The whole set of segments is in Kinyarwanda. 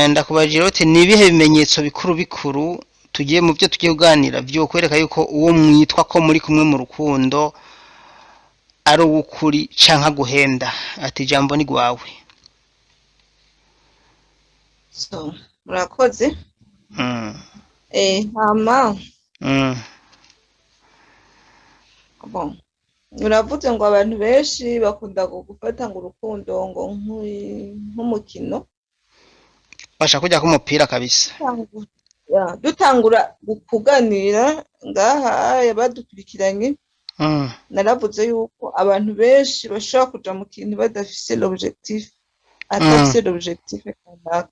ndakubajije uti ni ibihe bimenyetso bikuru bikuru tugiye mu byo tugiye kuganira byo kwereka yuko uwo mwitwa ko muri kumwe mu rukundo ari uw'ukuri canka guhenda? Ati ijambo ni gwawe. So murakoze. Mm. Hama Mm. bon uravuze ngo abantu benshi bakunda gufata ngo urukundo ngo nk'umukino. Basha kujya ku mupira kabisa. Dutangura kuganira ngaha badukurikiranye. Naravuze yuko abantu benshi bashobora kuja mu kintu badafise l'objectif, atafise l'objectif kanaka.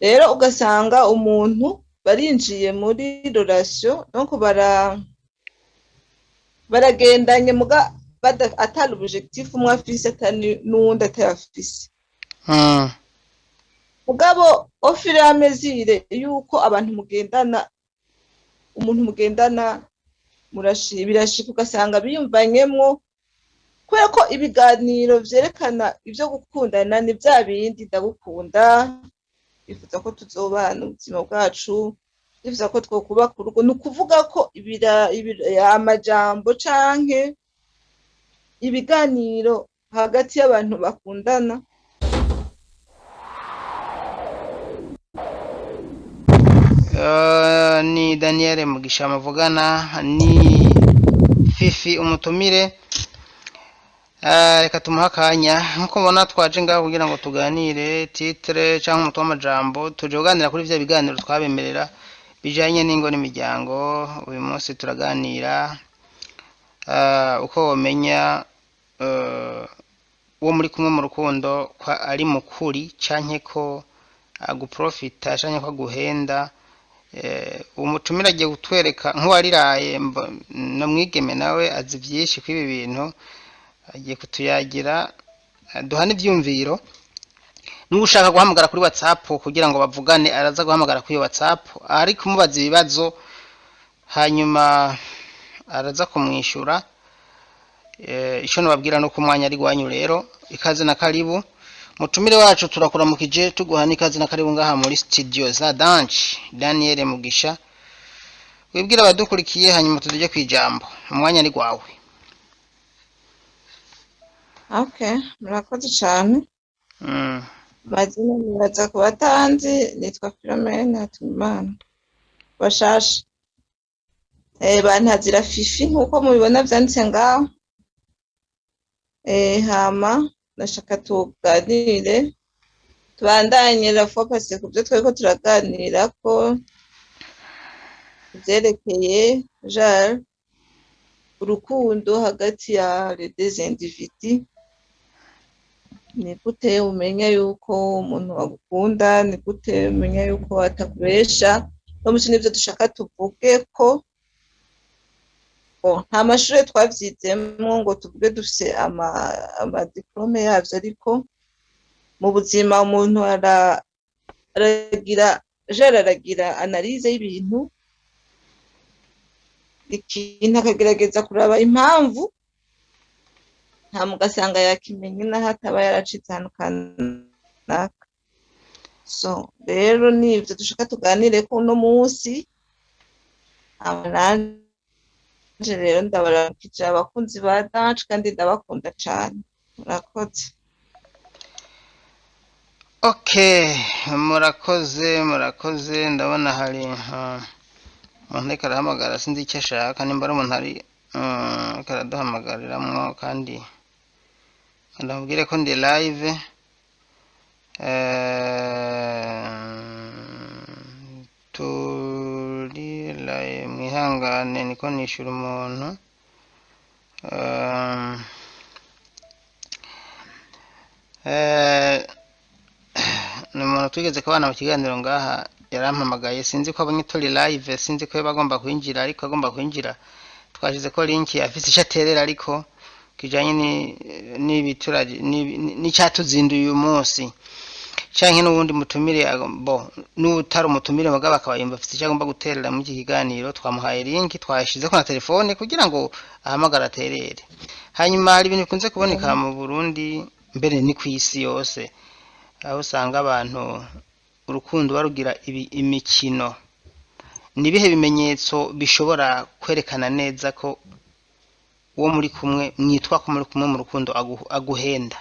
Rero ugasanga umuntu barinjiye muri relation donc baragendanye muga atari objectif umwe afise atani n'uwundi atayafise. Mugabo ofire amezire yuko abantu mugendana birashika ugasanga biyumvanyemwo kubera ko ibiganiro vyerekana ivyo gukundana ni vya bindi ndagukunda, bifuza ko tuzobana ubuzima bwacu, bifuza ko twokubaka urugo. Ni ukuvuga ko amajambo canke ibiganiro hagati y'abantu bakundana ni Daniel Mugisha muvugana ni Fifi umutumire. Reka tumuha akanya nkuko mbona twaje ngaho kugira ngo tuganire titre cyangwa umutwe w'amajambo tuje kuganira kuri vya biganiro twabemerera bijanye n'ingo n'imiryango. Uyu munsi turaganira uko womenya uwo muri kumwe mu rukundo kwa ari mukuri canke ko aguprofita canke ko aguhenda. Umutumira agiye gutwereka nk'uwariraye no mwigeme nawe azi vyinshi kwibi bintu, agiye kutuyagira duhana ivyumviro. N'ushaka guhamagara kuri WhatsApp kugira ngo bavugane araza guhamagara kuri WhatsApp ari kumubaza ibibazo hanyuma araza kumwishura. Ico nababwira no kumwanya ari gwanyu. Rero ikaze na karibu mutumire wacu, turakuramukije tuguhana ikaze na karibu ngaha muri studio za Daniel Mugisha. Wibwira abadukurikiye hanyuma tuje kwijambo, umwanya ari gwawe. Okay, murakoze cyane. Mazina nibaza ku batanzi, nitwa Philomena Hatimana Bashasha. Bantazira Fifi nkuko mubibona vyanditse ngaho. Hama nashaka tuganire tubandanye la focus ku byo tweko turaganira ko vyerekeye genre urukundo hagati ya les deux individus. Ni gute umenya yuko umuntu agukunda, ni gute umenya yuko atakubesha. N'umusi nivyo dushaka tuvuge ko nta mashure twavyizemwo ngo tuvuge dufise ama diplome yavyo, ariko mu buzima umuntu aragira analyse y'ibintu, ikintu akagerageza kuraba impamvu nta mugasanga yakimenye naho ataba yaracitse ahantu kanaka. So rero nivyo dushaka tuganire ko uno munsi. Nanje rero ndabaramukije abakunzi ba Dance kandi ndabakunda cane. Murakoze. Okay, murakoze. Ndabona hari umuntu ariko arahamagara sinzi icyo ashaka, nimba ari umuntu ari karaduhamagariramwo kandi ndamubwire ko ndi live. Turi live, mwihangane niko nishura umuntu. Ni umuntu twigeze kubana mu kiganiro ngaha yarampamagaye, sinzi ko abonye turi live, sinzi ko bagomba kwinjira, ariko agomba kwinjira twashize ko link afise icyo aterera ariko kijanye n'ibiturage n'icyatuzinduye uyu munsi canke n'ubundi mutumire n'utari umutumire mugabo akaba yumva afise icyo agomba guterera mu iki kiganiro. Twamuhaye link, twashize ko na telefone kugira ngo ahamagara aterere. Hanyuma hari ibintu bikunze kuboneka mu Burundi mbere ni kw'isi yose, aho usanga abantu urukundo barugira imikino. Ni ibihe bimenyetso bishobora kwerekana neza ko uwo muri kumwe mwitwa ko muri kumwe mu rukundo aguhenda?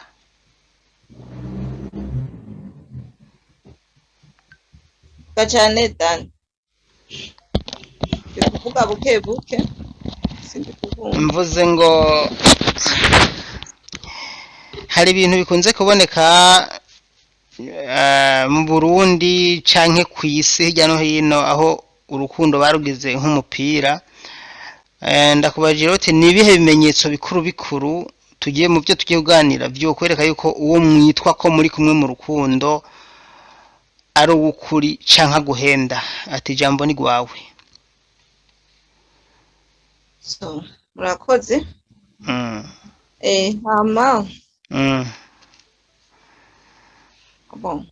Gacane Dan kuvuga buke buke sindi kuvuga mvuze ngo hari ibintu bikunze kuboneka mu Burundi canke kw'isi hirya no hino aho urukundo barugize nk'umupira. Ndakubajije uti ni ibihe bimenyetso bikuru bikuru tugiye mu byo tugiye kuganira byo kwereka yuko uwo mwitwa ko muri kumwe mu rukundo ari uw'ukuri canke guhenda? Ati jambo ni gwawe. so murakoze. Hama bon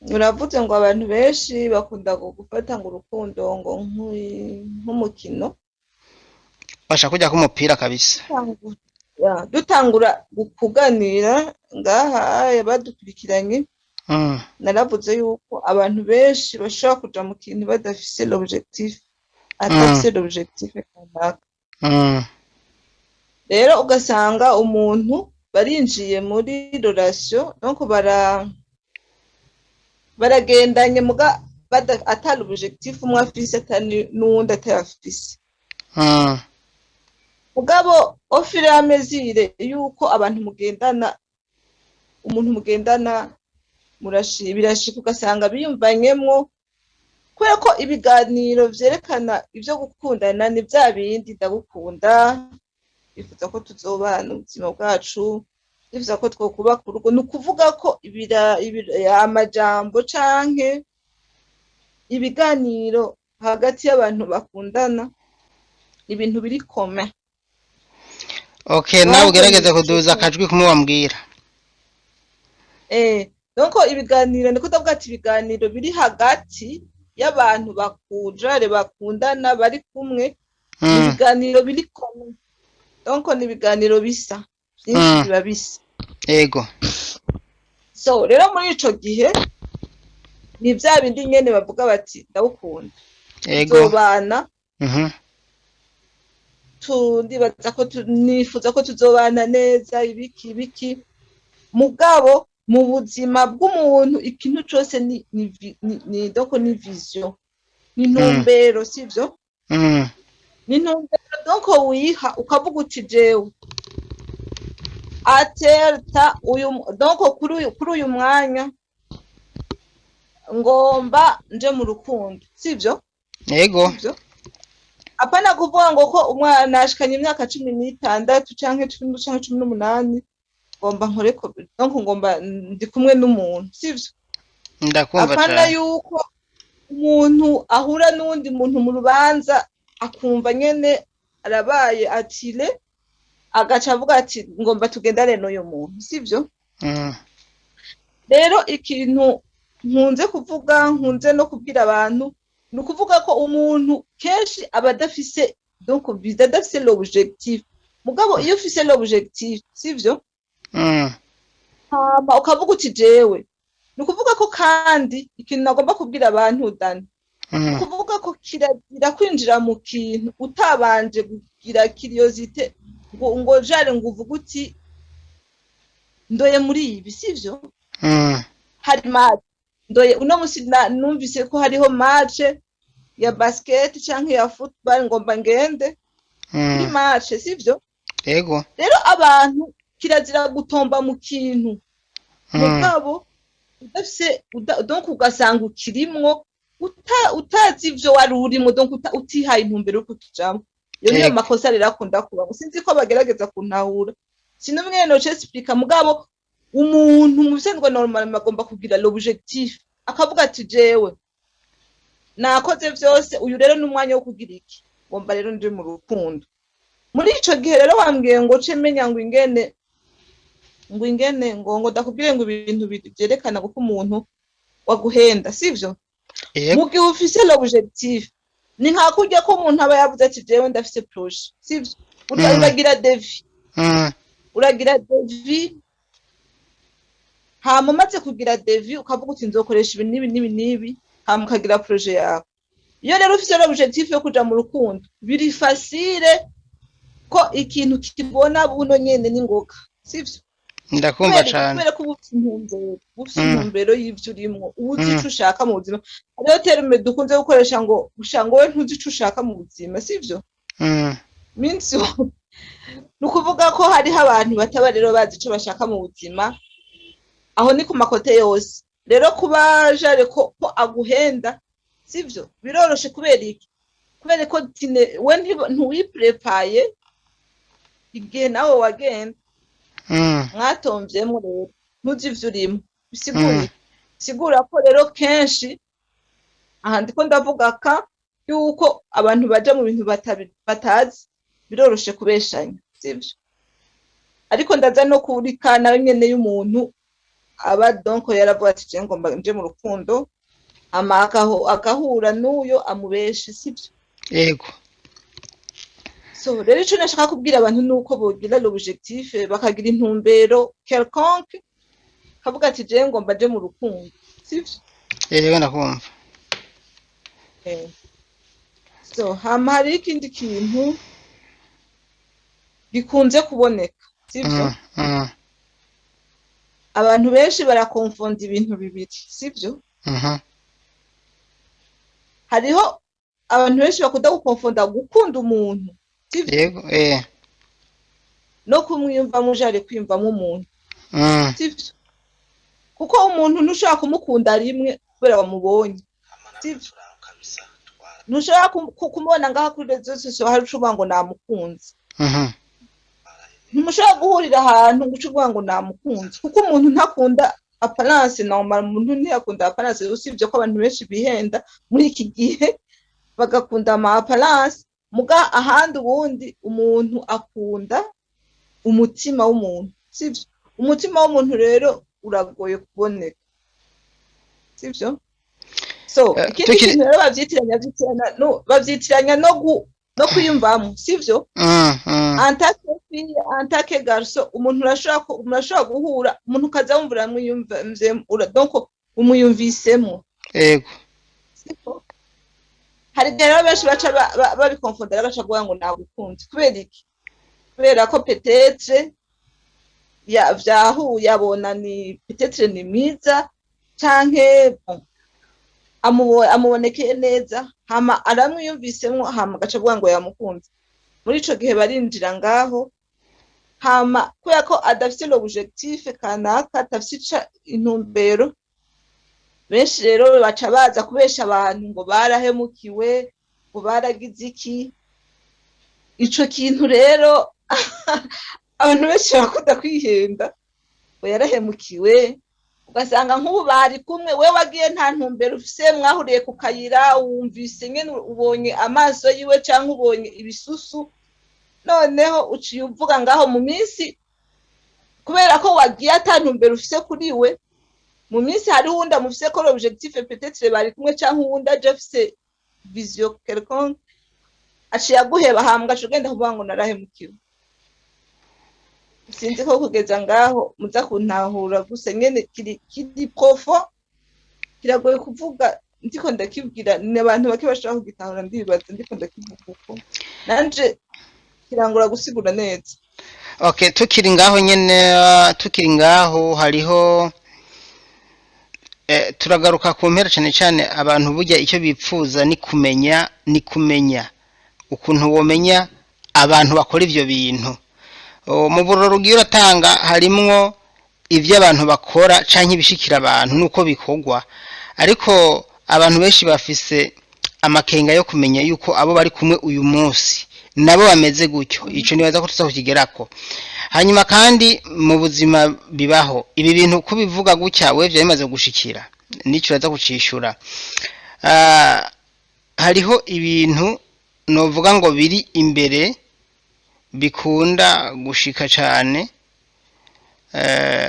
uravuze ngo abantu benshi bakunda gufata ngo urukundo ngo nk'umukino, basha kujya k'umupira kabisa. dutangura kuganira ngaha badukurikiranye, naravuze yuko abantu benshi bashobora kuja mu kintu badafise l'objectif, atafise l'objectif kanaka. Rero ugasanga umuntu barinjiye muri relation, donc baragendanye muga atari objectif umwe afise atari n'uwundi atayafise. Mugabo ofire amezire yuko abantu mugendana, umuntu mugendana birashika ugasanga biyumvanyemwo, kubera ko ibiganiro vyerekana ivyo gukundana ni vya bindi ndagukunda, bifuza ko tuzobana ubuzima bwacu, bifuza ko twokubaka urugo. Ni ukuvuga ko amajambo canke ibiganiro hagati y'abantu bakundana ibintu biri kome. Okay, nawe ugerageza kuduza akajwi kumwe wambwira. Donc ibiganiro ndiko ndavuga ati ibiganiro biri hagati y'abantu bakujare bakundana bari kumwe, ibiganiro biri kome, donc ni ibiganiro bisa byinshi biba bisa. Yego. So rero muri ico gihe ni vya bindi nyene bavuga bati ndagukunda, tuzobana, ndibaza ko nifuza ko tuzobana neza, ibiki mugabo mu buzima bw'umuntu ikintu cose ni donc ni vision, ni ntumbero, sivyo? Ni ntumbero donc wiha ukavuga uti jewe aterta uyu, donc kuri uyu mwanya ngomba nje mu rukundo, sivyo? Yego. Apana kuvuga ngo ko umwana ashikanye imyaka 16 canke 18 ngomba nkore ko, donc ngomba ndi kumwe n'umuntu, sivyo? Ndakumva cyane. Apana yuko umuntu ahura n'undi muntu mu rubanza akumva nyene arabaye atile, agaca avuga ati ngomba tugendane n'uyu muntu, sivyo? Rero ikintu nkunze kuvuga, nkunze no kubwira abantu, ni ukuvuga ko umuntu kenshi aba adafise, donc adafise l'objectif. Mugabo iyo ufise l'objectif, sivyo? Hama ukavuga uti jewe, ni ukuvuga ko kandi ikintu nagomba kubwira abantu Dani, ni ukuvuga ko kirazira kwinjira mu kintu utabanje kugira curiosité, ngo jare ngo uvuga uti ndoye muri ibi, sivyo? Hari match ndoye uno musi numvise ko hariho match ya basket canke ya football, ngomba ngende kuri match, sivyo? Yego. Rero abantu kirazira gutomba mu kintu mugabo udafise, donc ugasanga ukirimwo utazi ivyo wari urimo, donc utihaye intumbero yo kutujamo. Iyo niyo makosa rero akunda kuba, sinzi ko bagerageza kuntahura, sinumwe no explica. Mugabo umuntu mu bisanzwe normal agomba kugira l'objectif, akavuga ati jewe nakoze vyose, uyu rero n'umwanya wo kugira iki, ngomba rero nje mu rukundo. Muri ico gihe rero wambwiye ngo cemenya ngo ingene ngo ndakubwire ngo ibintu byerekana ko umuntu waguhenda, sivyo? Mu gihe ufise l'objectif, ni nka kurya ko umuntu aba yavuze ati jewe ndafise projet, sivyo? Uragira devi, uragira devi hama umaze kugira devi ukavuga uti nzokoresha ibi n'ibi n'ibi n'ibi hama ukagira projet yawe. Iyo rero ufite l'objectif yo kuja mu rukundo biri facile ko ikintu kibona buno nyene n'ingoga, sivyo? ndakumva cane. Kubera ko ufite intumbero y'ivyo urimwo, uzi ico ushaka mu buzima. Hariho terme dukunze gukoresha ngo we ntuzi ico ushaka mu buzima, sivyo? Means nukuvuga ko hariho abantu bataba rero bazi ico bashaka mu buzima, aho ni ku makote yose. Rero kuba jare ko aguhenda, sivyo? Biroroshe kubera iki? Kubera ko we ntuwiprepaye igihe nawe wagenda mwatomvyemo rero ntuzi ivyo urimo. Bisigura ko rero kenshi aha ndiko ndavuga yuko abantu baja mu bintu batazi biroroshe kubeshanya, sivyo? Ariko ndaza no kurikana nyene y'umuntu aba donc yaravuga ati je ngomba nje mu rukundo ama akahura n'uyo amubeshe, sivyo? Yego. So rero ico nashaka kubwira abantu nuko bogira l'objectif bakagira intumbero quelconque kavuga ati je ngomba nje mu rukundo, sivyo? Yego ndakumva. So hama hari ikindi kintu gikunze kuboneka, sivyo? Abantu benshi barakonfonda ibintu bibiri, sivyo? Hariho abantu benshi bakunda gukonfonda gukunda umuntu, sivyo? Yego, no kumwiyumvamo jare kwiyumvamo umuntu, sivyo? Kuko umuntu ntushaka kumukunda rimwe kubera wamubonye, sivyo? Ntushaka kumubona ngaha kuri rezo sosiyo hari ucuvuga ngo namukunze. Ntumushobora guhurira ahantu ngo ucuvuga ngo namukunze, kuko umuntu ntakunda apparence normal, umuntu ntiyakunda apparence, usibye ko abantu benshi bihenda muri iki gihe bagakunda ama apparence, muga ahandi ubundi umuntu akunda umutima w'umuntu, sivyo? Umutima w'umuntu rero uragoye kuboneka, sivyo? So ikindi kintu rero bavyitiranya no kwiyumvamo, sivyo? Antake garso umuntu urashobora guhura umuntu ukaza wumvira donc umuyumvisemo. Yego. Hari rero benshi baca babikonfondera gaca kuvuga ngo nagukunze. Kubera iki? Kubera ko peut-être vyahuye abona ni peut-être ni mwiza canke amubonekeye neza hama aramwiyumvisemo hama gaca kuvuga ngo yamukunze. Muri ico gihe barinjira ngaho hama kubera ko adafite l'objectif kanaka, adafite intumbero, benshi rero baca baza kubesha abantu ngo barahemukiwe, ngo baragize iki. Ico kintu rero abantu benshi bakunda kwihenda ngo yarahemukiwe, ugasanga nk'ubu bari kumwe, we wagiye nta ntumbero ufise, mwahuriye ku kayira wumvise nyene ubonye amaso yiwe canke ubonye ibisusu, noneho uciye uvuga ngaho mu minsi kubera ko wagiye ata ntumbero ufise kuri we, mu minsi hari wundi amufise ko l'objectif peut-être bari kumwe canke wundi aje afise vision quelconque, aciye aguheba hambwa aca ugenda kuvuga ngo narahemukiwe. Sinzi ko kugeza ngaho muza kuntahura gusa nyene kiri profond, kiragoye kuvuga ndiko ndakibwira n'abantu bake bashaka kugitahura, ndibaza ndiko ndakivuga uko nanje kirangura gusigura neza. Okay, tukiri ngaho nyene, tukiri ngaho hariho turagaruka ku mpera cyane abantu burya icyo bipfuza ni kumenya ukuntu womenya abantu bakora ivyo bintu. Mu buroro ugiye uratanga harimwo ivyo abantu bakora canke ibishikira abantu nuko bikorwa, ariko abantu benshi bafise amakenga yo kumenya yuko abo bari kumwe uyu munsi nabo bameze gutyo. Ico nibaza ko tuzakukigerako. Hanyuma kandi mu buzima bibaho ibi bintu kubivuga gutya we vya bimaze gushikira nico uraza kucishura. Hariho ibintu novuga ngo biri imbere bikunda gushika cyane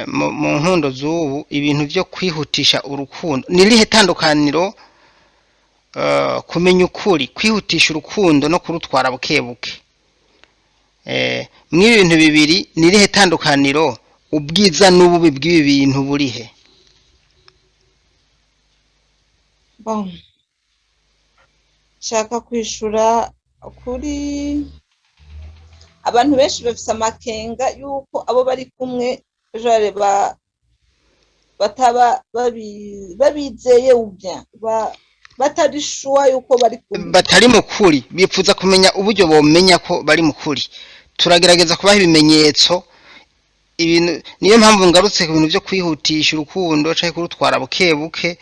mu nkundo z'ubu, ibintu byo kwihutisha urukundo. Nirihe tandukaniro kumenya ukuri, kwihutisha urukundo no kurutwara bukebuke? Mw'ibintu bibiri nirihe tandukaniro ubwiza n'ububi bw'ibi bintu burihe? bon nshaka kwishura kuri abantu benshi bafise amakenga yuko abo bari kumwe jare bataba babizeye ubya batari shuwa yuko bari kumwe, batari mu kuri, bipfuza kumenya uburyo bomenya ko bari mu kuri. Turagerageza kubaha ibimenyetso, ibintu niyo mpamvu ngarutse ku bintu byo kwihutisha urukundo cyangwa kurutwara buke buke.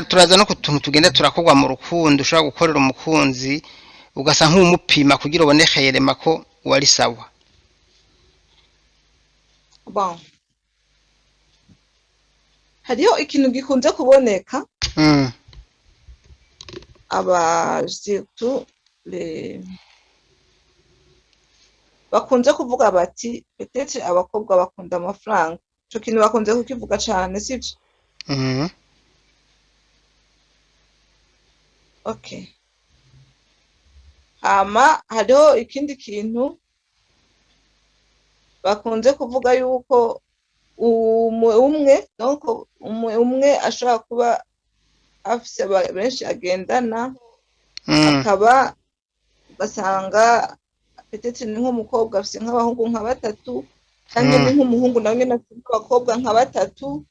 Turaza no ku tuntu tugenda turakorwa mu rukundo ushobora gukorera umukunzi ugasa nk'umupima kugira ubone khayerema ko wari sawa. bon hariho ikintu gikunze kuboneka abazitu bakunze kuvuga bati petete abakobwa bakunda amafaranga. Ico kintu bakunze kukivuga cyane sivyo? Okay. Hama hariho ikindi kintu bakunze kuvuga yuko umwe ashobora kuba afise benshi agendana, akaba ugasanga petete ni nk'umukobwa afise nk'abahungu nka batatu cyangwa ni nk'umuhungu nawe nyene afise abakobwa nka batatu.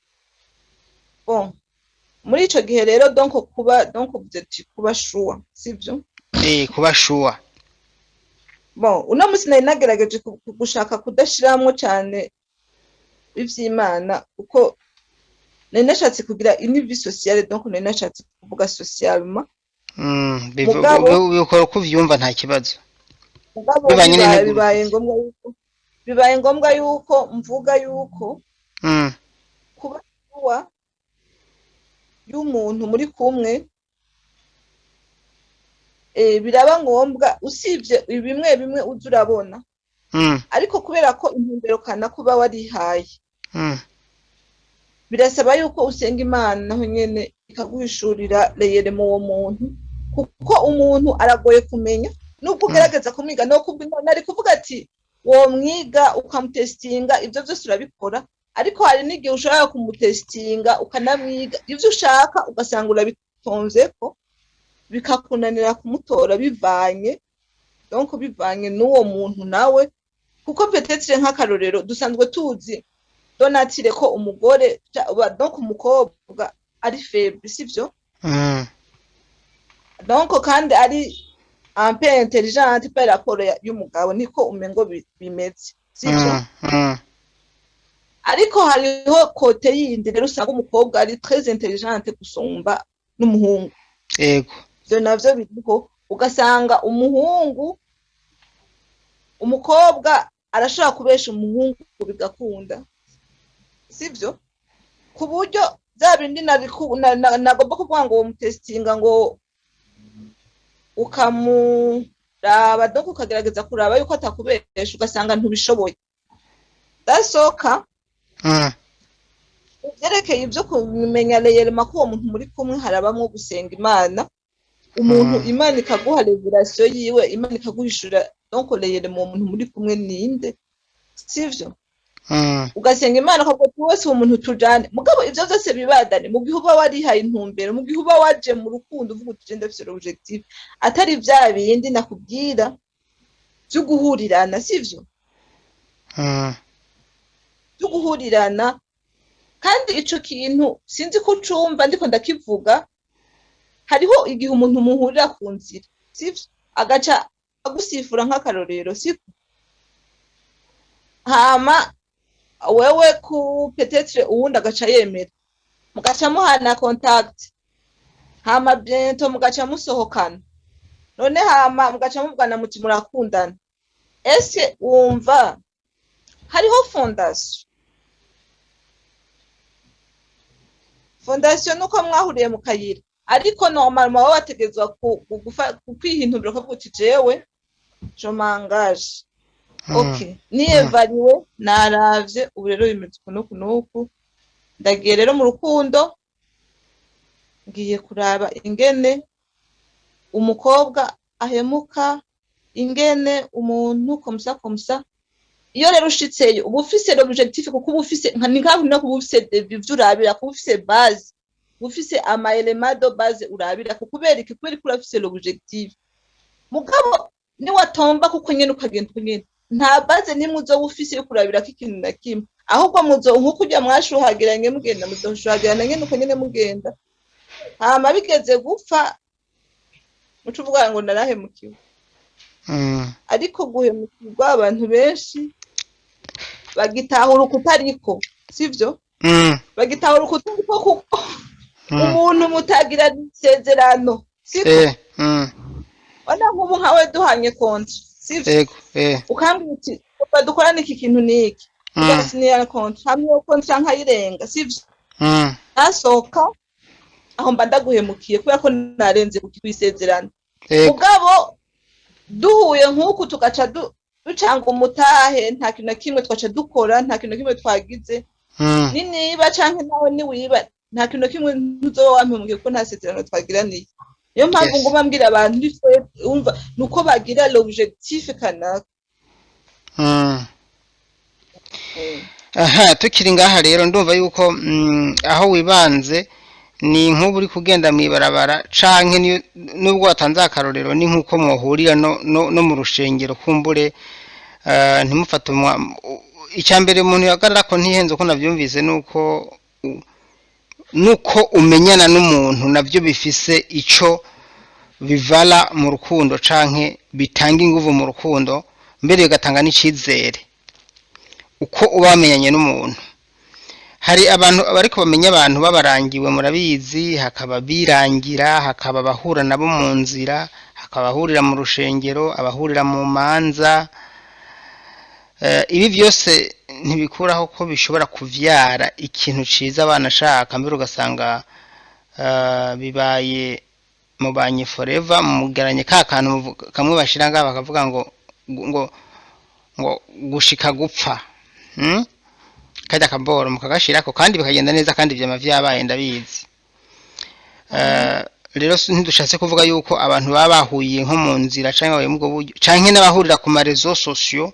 Bon muri ico gihe rero kuba shuwa sivyo? Kuba shuwa. Bon uno musi nari nagerageje gushaka kudashiramwo cyane ivy'Imana kuko nari nashatse kugira une vie sociale, donc nari nashatse kuvuga socialement. Bikora ko vyumva nta kibazo. bibaye ngombwa yuko mvuga yuko kuba shuwa y'umuntu muri kumwe biraba ngombwa usibye bimwe uza urabona, ariko kubera ko intumbero kana kuba warihaye birasaba yuko usenga Imana naho nyene ikaguhishurira reyere mu uwo muntu, kuko umuntu aragoye kumenya nubwo ugerageza kumwiga. Nari kuvuga ati wo mwiga ukamutestinga ibyo byose urabikora, ariko hari n'igihe ushobora kumutestinga ukanamwiga ibyo ushaka ugasanga urabitonzeko bikakunanira kumutora bivanye n'uwo muntu nawe, kuko peut-être nk'akarorero dusanzwe tuzi donatire ko umugore donc umukobwa ari faible sivyo? Donc kandi ari un peu intelligente par rapport y'umugabo, niko umengo bimeze sivyo? Ariko hariho kote yindi rero usanga umukobwa ari très intelligente gusumba n'umuhungu. Yego. Byo navyo biriho, ugasanga umukobwa arashobora kubesha umuhungu bigakunda sivyo? Ku buryo bya bindi nagomba kuvuga ngo mutestinga ngo ukamuraba donc ukagerageza kuraba yuko atakubesha ugasanga ntubishoboye. Dasoka byerekeye ibyo kumenya reyerema ko uwo muntu muri kumwe harabamwo gusenga Imana, umuntu Imana ikaguha revelation yiwe, Imana ikaguhishura donc reyerema uwo muntu muri kumwe ninde sivyo? Ugasenga Imana ko wese uwo muntu tujane, mugabo ivyo byose bibadane mu gihe uba warihaye intumbero, mu gihe uba waje mu rukundo uvuga uti ndafise objectif, atari vya bindi nakubwira byo guhurirana sivyo? Byo guhurirana. Kandi ico kintu sinzi ko cumva ndiko ndakivuga, hariho igihe umuntu muhurira ku nzira sivyo, agaca agusifura nk'akarorero sivyo, hama wewe ku peut-être uwundi agaca yemera, mugaca muhana contact, hama bientôt mugaca musohokana, none hama mugaca muvugana muti murakundana. Ese wumva hariho fondation nuko mwahuriye mu kayira, ariko normalement baba bategezwa kwihindumbira ko uti jewe je m'engage. Okay, niyevariwe naravye ubu rero bimeze kunuku ndagiye rero mu rukundo, ngiye kuraba ingene umukobwa ahemuka, ingene umuntu komsa iyo rero ushitseyo uba ufise l'objectif kuko uba ufise ni nkaho no kuba ufise devis urabira kuba ufise base uba ufise ama element de base urabira kubera iki kubera ko urafise l'objectif mugabo ni watomba kuko nyene ukagenda nyene nta base nimwe uzo ufise yo kurabira ko ikintu na kimwe ahubwo muzo nkuko ujya mwashuhagiranye mugenda muzoshuhagirana nyene uko nyene mugenda hama bigeze gupfa mucuvuga ngo narahemukiwe ariko guhemukirwa abantu benshi bagitahura ukutariko sivyo bagitahura ukutariko kuko umuntu mutagira isezerano siko ona nk'ubu nkawe duhanye konti sivyo ukambwira uti dukorana iki kintu niki ugasinyira konti hamwe konti nkayirenga sivyo asoka aho mba ndaguhemukiye kubera ko narenze kwisezerano ugabo duhuye nk'uku tugaca ducanga umutahe nta kintu na kimwe twaca dukora nta kintu na kimwe twagize niba canke nawe niwiba nta kintu na kimwe ntuzoba wampemukiye kuko nta sezerano twagiraniye niyo mpamvu nguma mbwira abantu umva nuko bagira l'objectif kanaka aha tukiri ngaha rero ndumva yuko aho wibanze ni nk'ubu uri kugenda mwibarabara canke nubwo watanze akarorero ni nk'uko mwohurira no mu rushengero kumbure ntimufate icyambere umuntu yagarara ko ntihenze uko navyumvise nuko umenyana n'umuntu navyo bifise ico bivala mu rukundo canke bitanga inguvu mu rukundo mbere bigatanga n'icizere uko ubamenyanye n'umuntu hari abantu bariko bamenya abantu babarangiwe murabizi hakaba birangira hakaba bahura nabo mu nzira hakaba bahurira mu rushengero abahurira mu manza ibi byose ntibikuraho ko bishobora kuvyara ikintu ciza abana shaka mbere ugasanga bibaye mubanye forever mugaranye ka kantu kamwe bashira ngaba bakavuga ngo gushika gupfa kajya kaboro mukagashirako kandi bikagenda neza kandi byama vyabaye ndabizi rero ntidushatse kuvuga yuko abantu baba bahuye nko mu nzira canke baye mubwo buryo canke n'abahurira ku marezo sociaux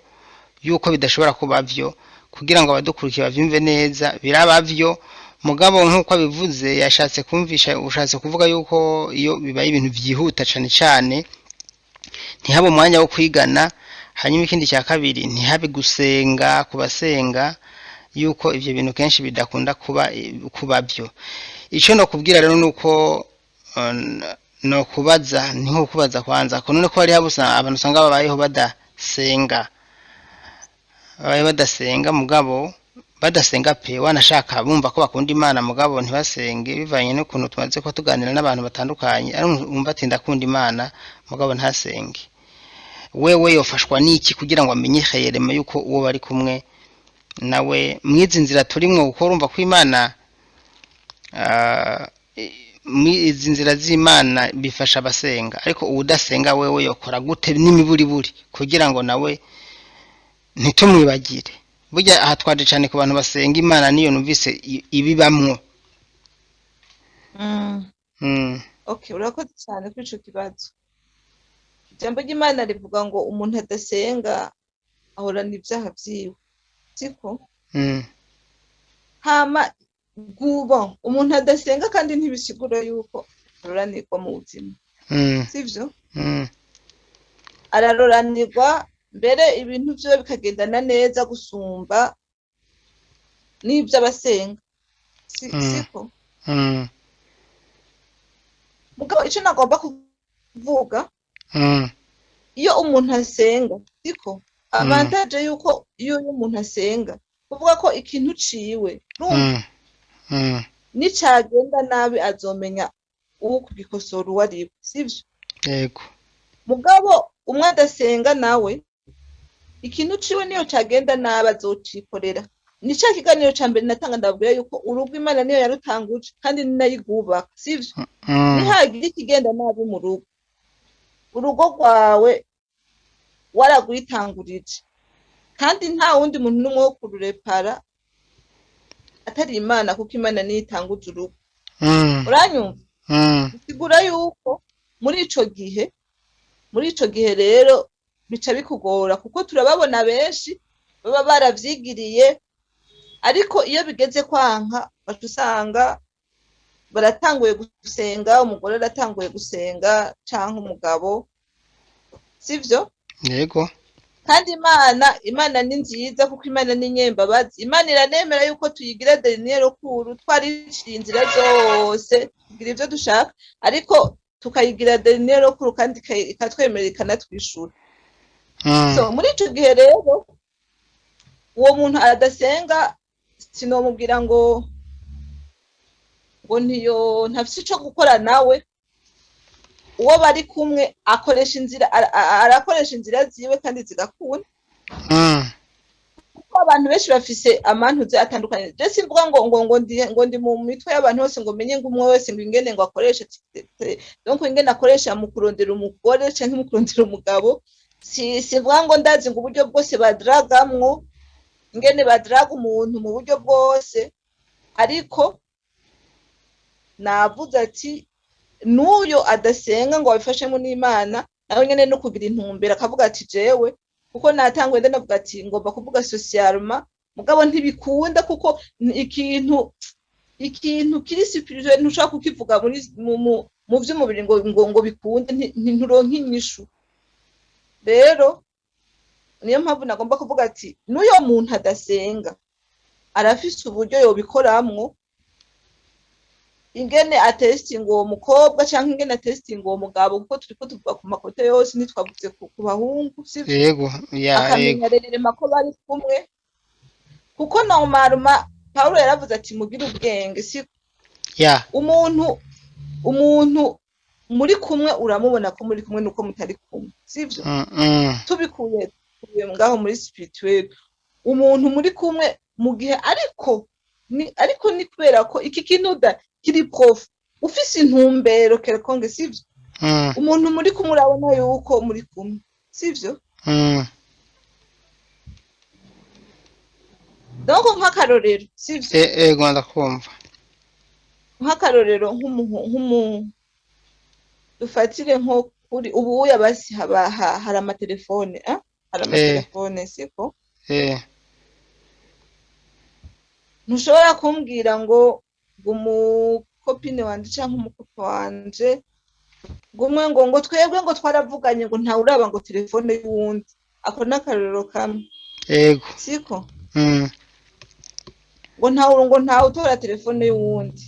yuko bidashobora kuba byo kugira ngo abadukurikiye bavyumve neza birabavyo mugabo nkuko bivuze yashatse kumvisha ushatse kuvuga yuko iyo bibaye ibintu vyihuta cane cane ntihabe umwanya wo kwigana hanyuma ikindi cya kabiri ntihabe gusenga kubasenga yuko ivyo bintu kenshi bidakunda kuba byo ico no kubwira rero nuko no kubaza ni nko kubaza kwanza ko none ko hari habusa abantu usanga babayeho badasenga mugabo badasenga pe wanashaka bumva ko bakunda Imana mugabo ntibasenge bivanye no kuntu tumaze ko tuganira n'abantu batandukanye ari umva ati ndakunda Imana mugabo ntasenge wewe yofashwa niki kugira ngo amenye khayerema yuko uwo bari kumwe nawe mwizi nzira turimwo uko urumva ko Imana izi nzira z'Imana bifasha abasenga ariko udasenga wewe yokora gute n'imiburiburi kugira ngo nawe ntitumwibagire burya aha twaje cyane ku bantu basenga Imana niyo numvise ibibamwo okay urakoze cyane kuri ico kibazo ijambo ry'Imana rivuga ngo umuntu adasenga ahorana ibyaha vyiwe siko hama gubo umuntu adasenga kandi ntibisigura yuko aroranirwa mu buzima sivyo araroranirwa mbere ibintu byo bikagendana neza gusumba n'ibyo abasenga siko mugabo ico nagomba kuvuga iyo umuntu asenga siko avantage yuko iyo umuntu asenga kuvuga ko ikintu ciwe nicagenda nabi azomenya uwo kugikosora uwari sivyo yego mugabo umwe adasenga nawe ikintu ciwe niyo cagenda nabi azocikorera nica kiganiro ca mbere natanga ndabwira yuko urugo Imana niyo yarutanguje kandi ninayigubaka sivyo nihagira ikigenda nabi mu rugo urugo rwawe waragwitangurije kandi nta wundi muntu n'umwe wo kururepara atari Imana kuko Imana niyo itanguza urugo uranyumva bisigura yuko muri ico gihe rero bica bikugora kuko turababona benshi baba baravyigiriye, ariko iyo bigeze kwanka baca usanga baratanguye gusenga, umugore aratanguye gusenga canke umugabo, sivyo? yego Kandi Imana ni nziza kuko Imana ni nyembabazi. Imana iranemera yuko tuyigira dernier recours, twariciye inzira zose kugira ivyo dushaka, ariko tukayigira dernier recours kandi ikatwemerera ikanatwishura. So muri ico gihe rero uwo muntu adasenga sinomubwira ngo ntafise ico gukora nawe. Uwo bari kumwe arakoresha inzira ziwe kandi zigakunda. Kuko abantu benshi bafise amantuze atandukanye. Je simvuga ngo ndi mu mitwe y'abantu bose ngo menye ngo umwe wese ngo ingene ngo akoresha, donc ingene akoresha mu kurondera umugore canke mu kurondera umugabo. Simvuga ngo ndazi ngo uburyo bwose badragamwo, ingene badraga umuntu mu buryo bwose, ariko navuze ati n'uyo adasenga ngo abifashemo n'Imana nawe nyene no kugira intumbero akavuga ati jewe kuko natanguye ndanavuga ati ngomba kuvuga socialement, mugabo ntibikunda kuko ikintu kiri spirituel ntushaka kukivuga mu vy'umubiri ngo bikunde, nturonka inyishu. Rero niyo mpamvu nagomba kuvuga ati n'uyo muntu adasenga arafise uburyo yobikoramwo, ingene atestinga uwo mukobwa canke ingene atestinga uwo mugabo, kuko turiko tuvuga ku makote yose ntitwavuze ku bahungu, sivyo? yego akamenya rerema ko bari kumwe, kuko normalement Paulo yaravuze ati mugire ubwenge, si umuntu muri kumwe uramubona ko muri kumwe nuko mutari kumwe, sivyo? tubikuye ngaho muri spirituel, umuntu muri kumwe mu gihe ariko ni kubera ko iki kintu kiri prof ufise intumbero kelkonge, sivyo? Umuntu muri kumwe urabona yuko muri kumwe, sivyo? Donc nk'akarorero, sivyo? Yego ndakumva. Nk'akarorero dufatire nko kuri ubu yabasi hari amatelefone, hari amatelefone, siko? Ntushobora kumbwira ngo umukopine wanje canke umukopo wanje gumwe ngo twebwe ngo twaravuganye ngo nta uraba ngo telefone y'uwundi. Ako n'akarorero kamwe, yego siko? ngo nta utora telefone y'uwundi.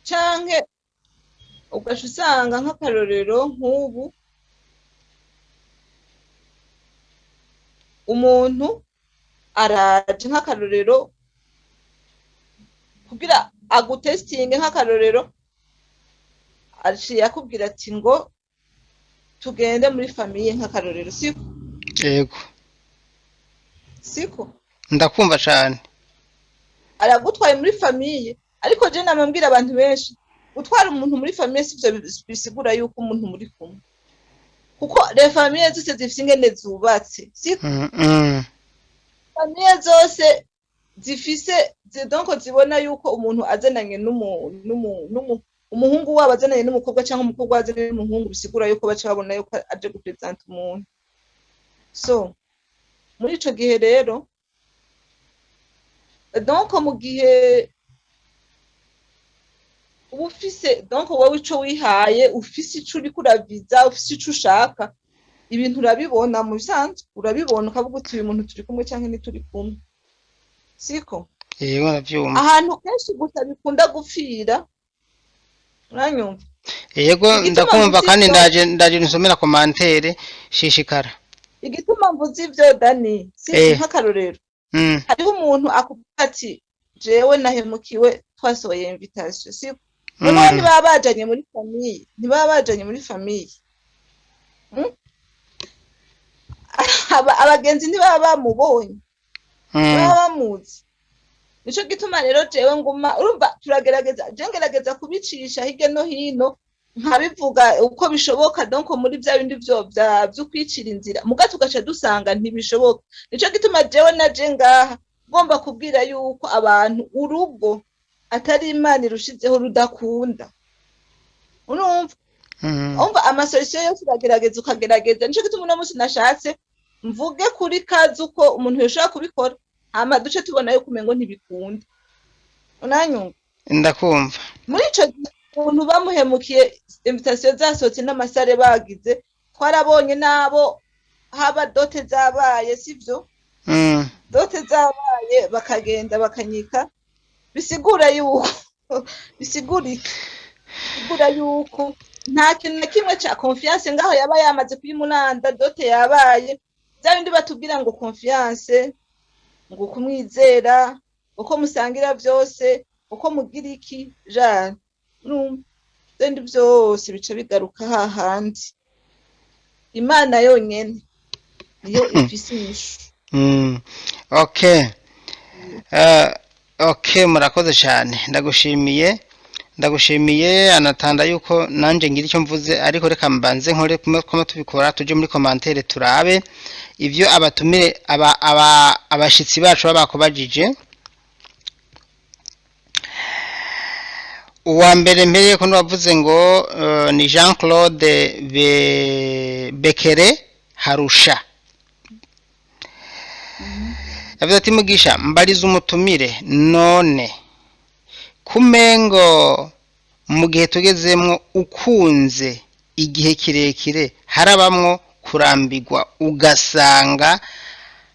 Canke ugaca usanga nk'akarorero nk'ubu umuntu araje nk'akarorero kugira agutestinge, nk'akarorero aciye akubwira ati ngo tugende muri famiye, nk'akarorero, siko? Yego siko? ndakumva cyane. Aragutwaye muri famiye, ariko je namambwira abantu benshi gutwara umuntu muri famiye sivyo bisigura yuko umuntu muri kumwe, kuko les familles zose zifise ingene zubatse, siko? Famiye zose zifise donc zibona yuko umuntu azananye umuhungu wabo azananye n'umukobwa cyangwa umukobwa azananye n'umuhungu, bisigura yuko baca babona yuko aje gupresent umuntu. So muri ico gihe rero donc mu gihe ufise donc wowe ico wihaye, ufise ico uri kuraviza, ufise ico ushaka, ibintu urabibona mu bisanzwe, urabibona ukavuga uti uyu muntu turi kumwe canke ntituri kumwe, siko? Yego ndavyumva. Ahantu kenshi gusa bikunda gupfira, uranyumva? Yego ndakumva kandi ndaje nsomera commentaire, shishikara. Igituma mvuze ivyo Dani, si nk'akarorero. Hariho umuntu akuvuga ati jewe nahemukiwe, twasohoye invitation, siko? None ntibaba bajanye muri famiye, abagenzi ntibaba bamubonye, baba bamuzi. Nico gituma rero jewe nguma urumva ngerageza kubicisha hirya no hino, nkabivuga uko bishoboka, donc muri bya bindi byo kwicira inzira muga tugaca dusanga ntibishoboka. Nico gituma jewe naje ngaha ngomba kubwira yuko abantu urugo atari Imana irushizeho rudakunda, urumva? Umva amasolution yose ukagerageza. Nico gituma uno munsi nashatse mvuge kuri kazi uko umuntu yoshobora kubikora hama duce tubona yuko umengo ntibikunda unanyumva ndakumva. muri ico gihe umuntu bamuhemukiye invitation zasohotse n'amasare bagize twarabonye nabo haba dote zabaye sivyo dote zabaye bakagenda bakanyika bisigura yuko bisigura yuko nta kintu na kimwe ca confiance ngaho yaba yamaze kuyimuranda dote yabaye bya bindi batubwira ngo confiance ngo kumwizera uko musangira byose uko mugira iki jana n'ibindi byose bica bigaruka hahandi imana yonyene niyo ifise inyishu. Okay. Okay, murakoze cyane ndagushimiye anatanda yuko nanje ngira icyo mvuze ariko reka mbanze nkore kuma tubikora tuje muri commentaire turabe ivyo abatumire abashitsi bacu babakobajije. Uwa mbere mbere ko navuze ngo ni Jean Claude Bekere Harusha. Yavuze ati mugisha mbariza umutumire none kumengo mu gihe tugezemwo ukunze igihe kirekire harabamwo kurambirwa ugasanga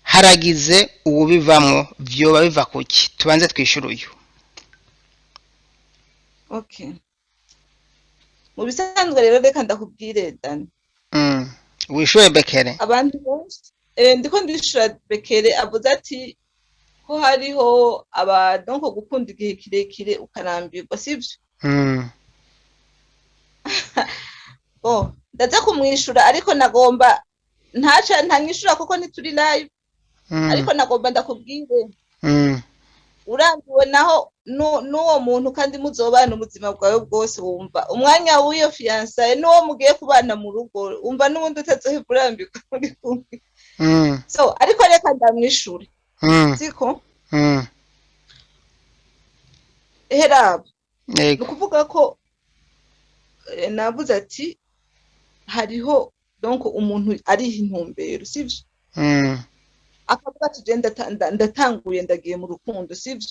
haragize ubivamwo vyoba biva kuki tubanze twishura uyu. Okay. Mu bisanzwe rero reka ndakubwire Dani. Wishuye Bekere. Abantu bose ndiko ndishura Bekere avuze ati ko hariho abadonko gukunda igihe kirekire ukarambirwa sivyo. Ndaza kumwishura ariko nagomba ntanyishura kuko ntituri live. Ariko nagomba ndakubwire. Urambiwe naho n'uwo muntu kandi muzobana ubuzima bwawe bwose wumva umwanya w'iyo fiançaye n'uwo mugiye kubana mu rugo umva n'ubundi utazoheva urambirwa muri kumwe. So ariko reka ndamwishure siko heraba nukuvuga ko navuze ati hariho donc umuntu ari intumbero sivyo akavuga ati ndatanguye ndagiye mu rukundo sivyo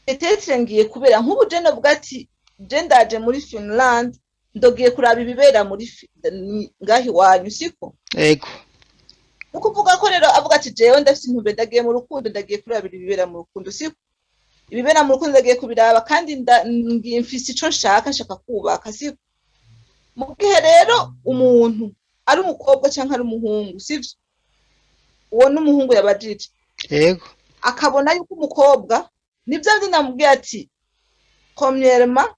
etetre ngiye kubera nk'ubu je navuga ati je ndaje muri Finland ndogiye kuraba ibibera muri ngahi wanyu siko yego nukuvuga ko rero avuga ati jewe ndafite intumbe ndagiye mu rukundo ndagiye kuraba ibibera mu rukundo siko ibibera mu rukundo ndagiye kubiraba kandi ngiye mfise ico nshaka kubaka siko mu gihe rero umuntu ari umukobwa canke ari umuhungu sivyo uwo n'umuhungu yabajije yego akabona yuko umukobwa nibyo ndi namubwiye ati premièrement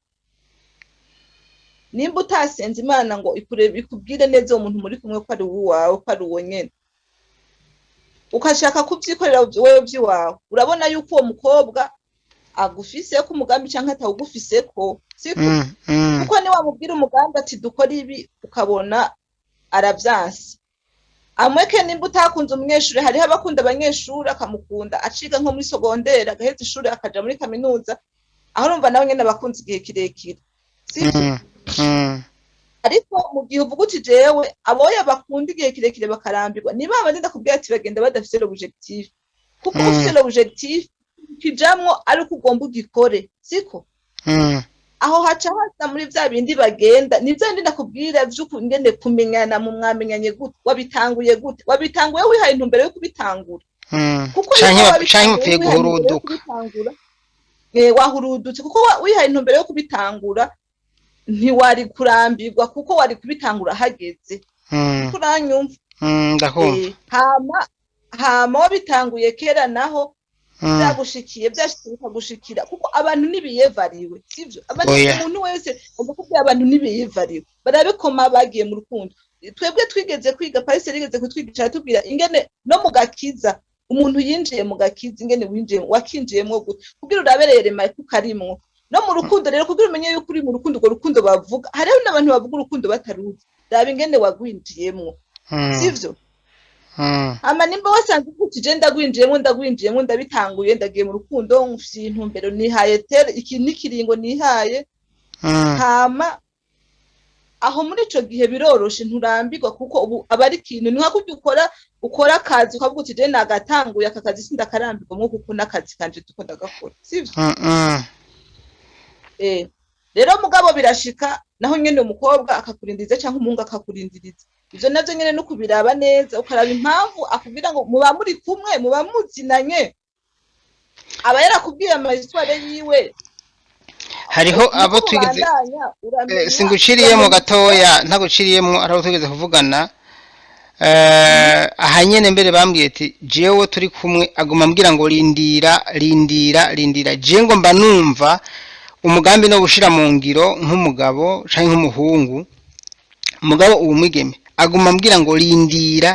nimba utasenze Imana ngo ikubwire neza uwo muntu muri kumwe ko ari uwawe ko ari uwo nyene ukashaka kubyikorera wewe byiwawe urabona yuko uwo mukobwa agufise ko umugambi canke atawugufise ko siko kuko ni wamubwira umugambi ati dukora ibi ukabona aravyansi amweke nimba utakunze umunyeshuri hariho abakunda abanyeshuri akamukunda aciga nko muri secondaire agaheza ishuri akaja muri kaminuza aho urumva nawe nyene abakunze igihe kirekire sivyo ariko mu gihe uvuga uti jewe aboya bakunda igihe kirekire bakarambirwa niba abandi ndakubwira ati bagenda badafise l'objectif kuko ufise l'objectif kijamwo ari uko ugomba ugikore siko aho haca haza muri vya bindi bagenda nivyo ndi nakubwira vy'uko ngende kumenyana mu mwamenyanye gute wabitanguye wihaye intumbero yo kubitangura kuko canke mupfiye guhuruduka wahurudutse kuko wihaye intumbero yo kubitangura ntiwari kurambirwa kuko wari kubitangura hageze kuranyumva ndakumva hama wabitanguye kera naho byagushikiye bikagushikira kuko abantu nibiyevariwe sivyo umuntu wese umukubye abantu nibiyevariwe barabikoma bagiye mu rukundo twebwe twigeze kwiga Paris rigeze kutwigisha tubwira ingene no mu gakiza umuntu yinjiye mu gakiza ingene winjiye wakinjiyemo gute kugira uraberere mai kukarimwo no mu rukundo rero kugira umenye yuko uri mu rukundo urwo rukundo bavuga hariho n'abantu bavuga urukundo bataruzi raba ingene wagwinjiyemo sivyo ama nimba wasanze kuti je ndagwinjiyemo ndabitanguye ndagiye mu rukundo ngufise intumbero nihaye tere iki nikiringo nihaye hama aho muri ico gihe biroroshe nturambirwa kuko ubu aba ari ikintu ni nka kubyo ukora akazi ukavuga uti je nagatanguye aka kazi sindakarambirwa mwo kuko n'akazi kanje tuko ndagakora sivyo rero mugabo birashika naho nyene umukobwa akakurindiriza cyangwa umuhungu akakurindiriza ivyo navyo nyene no kubiraba neza ukaraba impamvu akubwira ngo muba muri kumwe muba muzinanye aba yarakubwiye amahistware yiwe hariho abo twigeze singuciriyemo gatoya ntaguciriyemo araho twigeze kuvugana aha nyene mbere bambwiye ati jewe turi kumwe aguma ambwira ngo rindira je ngo mba numva umugambi no gushira mu ngiro nk'umugabo canke nk'umuhungu mugabo ubu mwigeme aguma ambwira ngo rindira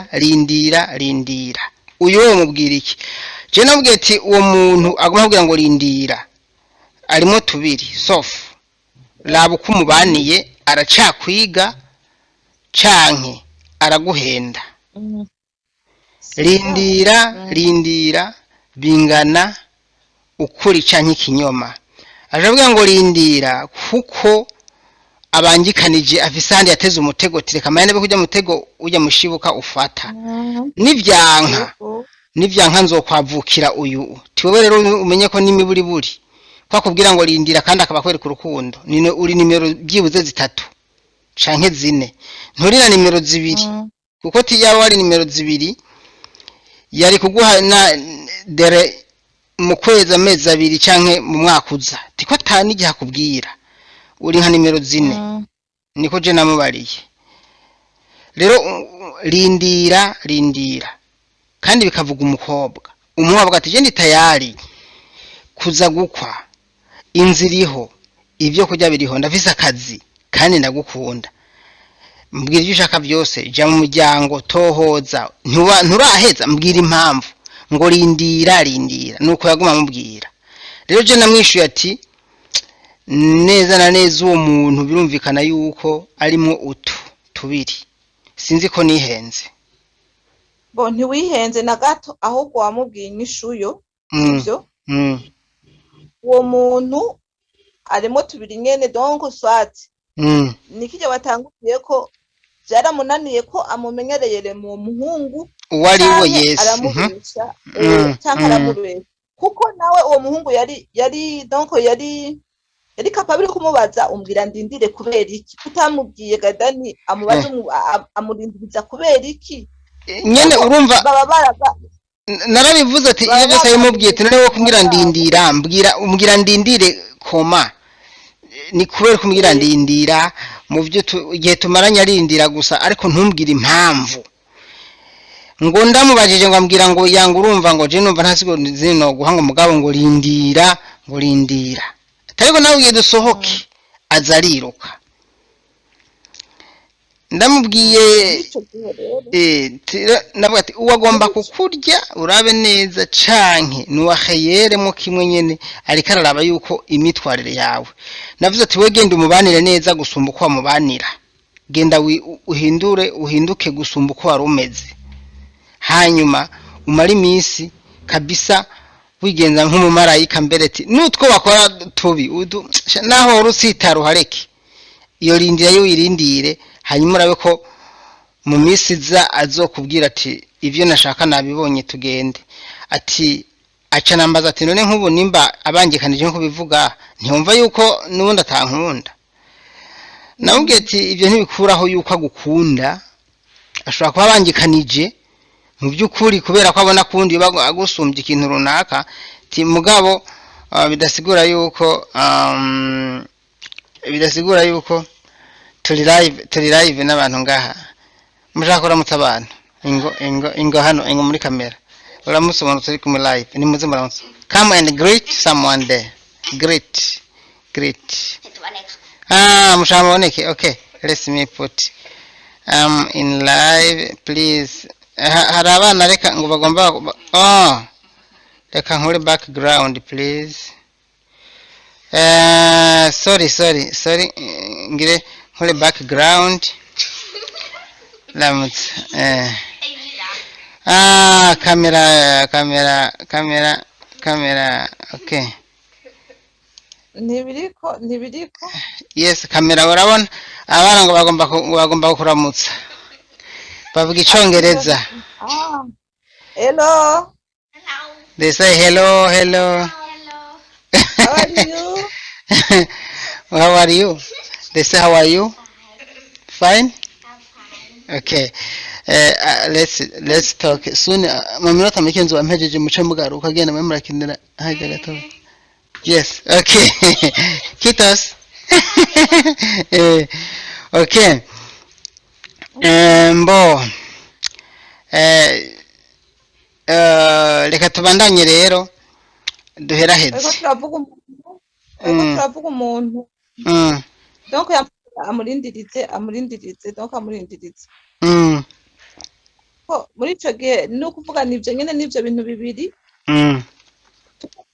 uyu we mubwira iki je nabwiye ati uwo muntu aguma ambwira ngo rindira arimo tubiri sofu raba uko umubaniye aracakwiga canke araguhenda rindira bingana ukuri canke ikinyoma ajavuga ngo rindira kuko abangikanije afise handi yateze umutego tireka mayane be kujya mutego ujya mushibuka ufata nivyanka nzokwavukira uyu tiwe rero umenye ko nimiburi buri kwakubwira ngo rindira kandi akaba kwereka urukundo nino uri nimero byibuze 3 canke 4 nturira nimero 2 kuko tiyawe ari nimero 2 yari kuguha na dere mu kwezi amezi 2 canke mu mwaka uza tiko tani igihe akubwira uri nka nimero 4 niko je namubariye rero rindira kandi bikavuga umukobwa ati je ndi tayari kuza gukwa inziriho ibyo kujya biriho ndafise akazi kandi ndagukunda mbwira ibyo ushaka byose jya mu muryango tohoza nturaheza mbwira impamvu ngo rindira nuko yaguma mubwira rero je namwishuye ati neza na neza uwo muntu birumvikana yuko arimo tubiri sinzi ko nihenze bo ntiwihenze na gato ahubwo wamubwiye inyishuyo ivyo uwo muntu arimo tubiri nyene donc swat nikije watanguye ko byaramunaniye ko amumenyereye mu muhungu wari wo Yesu aramubisha cyangwa aramubesha kuko nawe uwo muhungu yari donc yari capable kumubaza umbwira ndindire kubera iki utamubwiye gadani amubaza amurindiriza kubera iki nyene urumva narabivuze ati iyo byose yimubwiye ati none wo kumbwira ndindira umbwira ndindire koma ni kubera kumbwira ndindira mu byo igihe tumaranye arindira gusa ariko ntumbwire impamvu ngo ndamubajije ngo ambwira ngo yanga urumva ngo je numva ntasigo zino guhanga umugabo ngo rindira ariko nawe ugiye dusohoke azariruka ndamubwiye navuga ati uwagomba kukurya urabe neza canke nuwaheyeremo kimwe nyene ariko araraba yuko imitwarire yawe navuze ati we genda umubanire neza gusumba uko wamubanira genda uhinduke gusumba uko wari umeze hanyuma umara iminsi kabisa wigenza nk'umumarayika mbere ati nutwo bakora tubi naho rusita ruhareke iyo rindira yo wirindire hanyuma urabe ko mu minsi iza azokubwira ati ibyo nashaka nabibonye tugende ati aca nambaza ati none nk'ubu nimba abangikanije nko bivuga ntiyumva yuko nubundi atankunda namubwiye ati ibyo ntibikuraho yuko agukunda ashobora kuba abangikanije mu by'ukuri kubera ko abona kundi agusumbye ikintu runaka ati mugabo bidasigura yuko turi live n'abantu ngaha mushaka kuramutsa abantu ingo hano muri kamera uramutse umuntu turi kumwe live ni muze muramutse come and greet someone there greet mushaka muboneke okay let me put in live please hari abana reka ngo bagomba reka nkore background please sorry ngire nkore background lamutse kamera okay ntibiriko Yes, kamera urabona abana ngo bagomba kuramutsa. Bavuga icongereza. Hello, They say hello, hello. how are you? How are you? They say how are you? Fine? Okay. Let's talk soon. Mu minota mike nzo ampejeje muce mugaruka agenda mwe murakinira haje gato. Yes. Okay. Kitos. Okay. Mbo reka tubandanye rero duheraheze. Turavuga umuntu donc amurindiritse donc amurindiritse ko muri ico gihe ni ukuvuga nivyo nyene n'ivyo bintu bibiri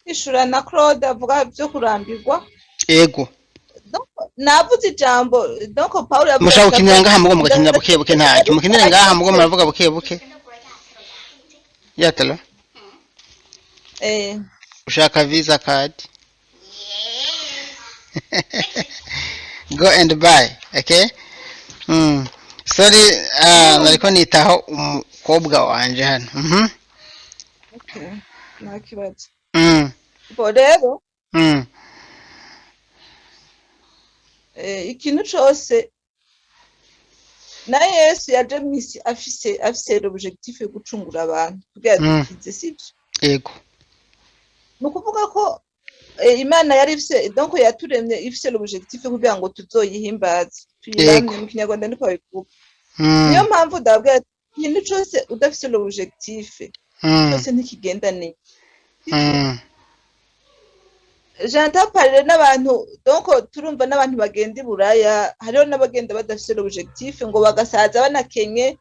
kwishura na Claude avuga byo kurambirwa ego donc navuze ijambo donc Paul yavuga mushaka gukinira ngaha mugo mugakinira buke buke ntacyo mukinire ngaha mugo muravuga buke buke yatalo ushaka visa card go and buy okay sorry nariko nitaho umukobwa wanje hano okay nakibaza rero ikintu cose na Yesu yaje mwisi afise l'objectif yo gucungura abantu kugira dukize sivyo yego nukuvuga ko Imana yari ifise donc yaturemye ifise l'objectif kugira ngo tuzoyihimbaze tuyiramye mu kinyarwanda ndiko bivuga niyo mpamvu ndabwira ikintu cose udafise l'objectif cyose ntikigenda neza j'entends parler n'abantu donc turumva n'abantu bagenda iburaya hariho n'abagenda badafise l'objectif ngo bagasaza banakenye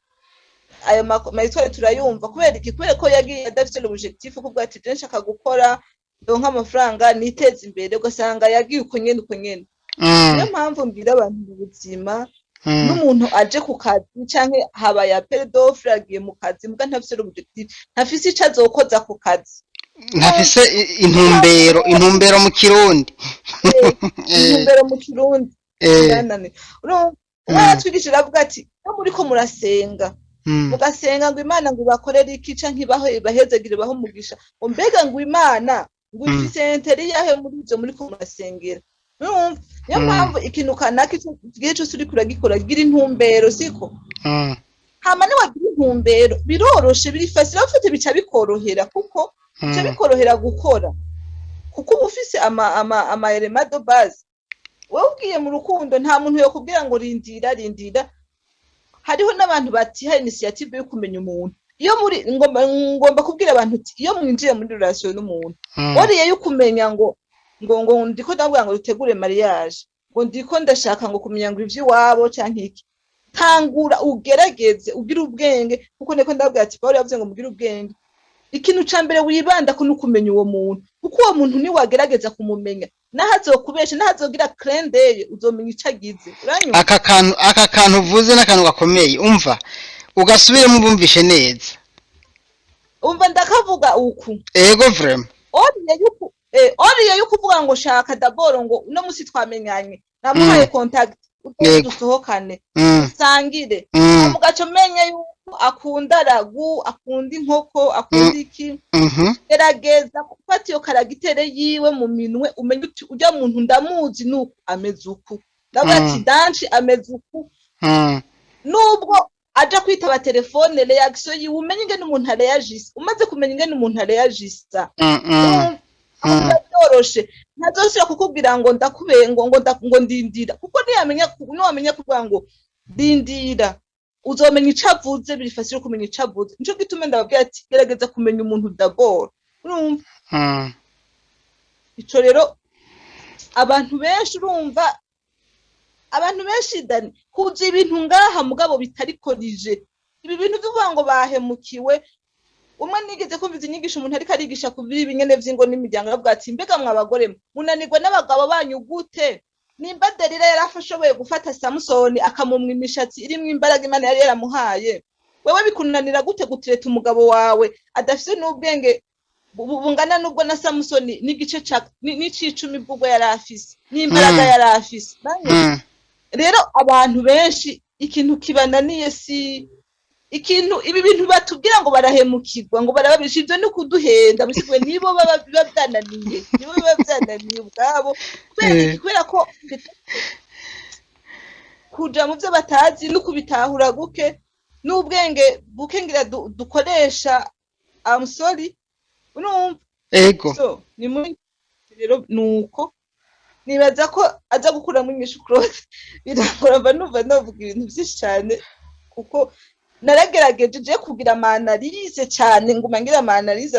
ayo mahitware turayumva kubera ko yagiye adafise l'objectif kubwo ati je nshaka gukora donc amafaranga niteza imbere ugasanga yagiye uko nyene niyo mpamvu mbwira abantu mu buzima n'umuntu aje ku kazi canke habaye appel d'offre agiye mu kazi muga ntafise l'objectif ntafise ico azokoza ku kazi ntafise intumbero mu kirundi intumbero mu kirundi uratwigisha avuga ati no muriko murasenga mugasenga ngo Imana ngo bakorere iki canke bahezegire baho umugisha ngo mbega ngo Imana ngo ifise interi yahe muri ivyo muriko murasengera niyo mpamvu ikintu kanaka igihe cose uriko uragikora gira intumbero siko hama niwagira intumbero biroroshe biri facile ufite bica bikorohera kuko bica bikorohera gukora kuko uba ufise ama element de base wowe ugiye mu rukundo nta muntu yo kubwira ngo rindira hariho n'abantu batiha initiative yo kumenya umuntu iyo muri ngomba kubwira abantu uti iyo mwinjiye muri relation n'umuntu wariye yo kumenya ngo ndiko ndavuga ngo dutegure mariage ngo ndiko ndashaka ngo kumenya ngo ivyi wabo canke iki tangura ugerageze ugira ubwenge kuko neko ndavuga ati Paul yavuze ngo mugira ubwenge ikintu ca mbere wibanda ko nukumenya uwo muntu kuko uwo muntu ni wagerageza kumumenya nahazokubesha nahazogira crendeye uzomenya icagize uranyuma aka kantu uvuze n'akantu gakomeye umva ugasubire mu bumvishe neza umva ndakavuga uku ego vraiment oriye yuko uvuga ngo shaka daboro ngo uno musi twamenyanye namuhaye contact dusohokane sangire mugaco menye yuko akunda ragu akunda inkoko akunda iki gerageza gufata iyo karagitere yiwe mu minwe umenye uti ujya muntu ndamuzi nuko ameze uku ndavuga ati danci ameze uku nubwo aja kwitaba telefone reaction yiwe umenye ingene umuntu areyagisa umaze kumenya ingene umuntu areyagisa yoroshe ntazosira kukubwira ngo ndakubengo ngo ndindira kuko niwamenya kuvuga ngo ndindira uzomenya icavuze biri fasile kumenya icavuze nico gitume ndababwira ati gerageza kumenya umuntu d'abord urumva ico rero abantu benshi urumva abantu benshi dani kuzi ibintu ngaha mugabo bitarikorije ibi bintu bivuga ngo bahemukiwe umwe nigeze kumviza inyigisho umuntu ariko arigisha kubiri binyene vy'ingo n'imiryango yavuga ati mbega mwabagore munanirwa n'abagabo banyu gute nimba Delila yarafashoboye gufata Samsoni akamumwa imishatsi irimwo imbaraga Imana yari yaramuhaye wewe bikunanira gute gutireta umugabo wawe adafise n'ubwenge bungana nubwo na Samusoni n'igice n'icicumi bw'ubwo yari afise n'imbaraga yari afise. Rero abantu benshi ikintu kibananiye si ikintu ibi bintu batubwira ngo barahemukirwa ngo barababisha ivyo no kuduhenda bisigwe nibo baba byananiye ubwabo kubera ko kuja mu byo batazi no kubitahura guke n'ubwenge buke ngira dukoresha sorry urumva ego so ni muri rero nuko nibaza ko aza gukuramo inyishu Claude biragoramba numva navuga ibintu byinshi cyane kuko naragerageje je kugira analyse cyane nguma ngira analyse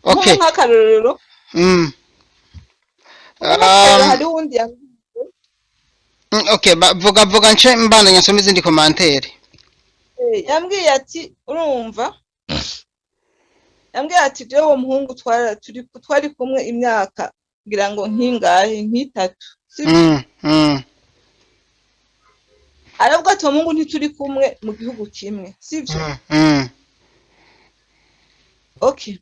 okay nk'akarorero hari undi okay vuga nce mbandanya nsoma izindi commentaire yambwiye ati urumva yambwiye ati jewe muhungu twari kumwe imyaka ngira ngo nkingahe nk'itatu aravuga ati muhungu ntituri kumwe mu gihugu kimwe sivyo okay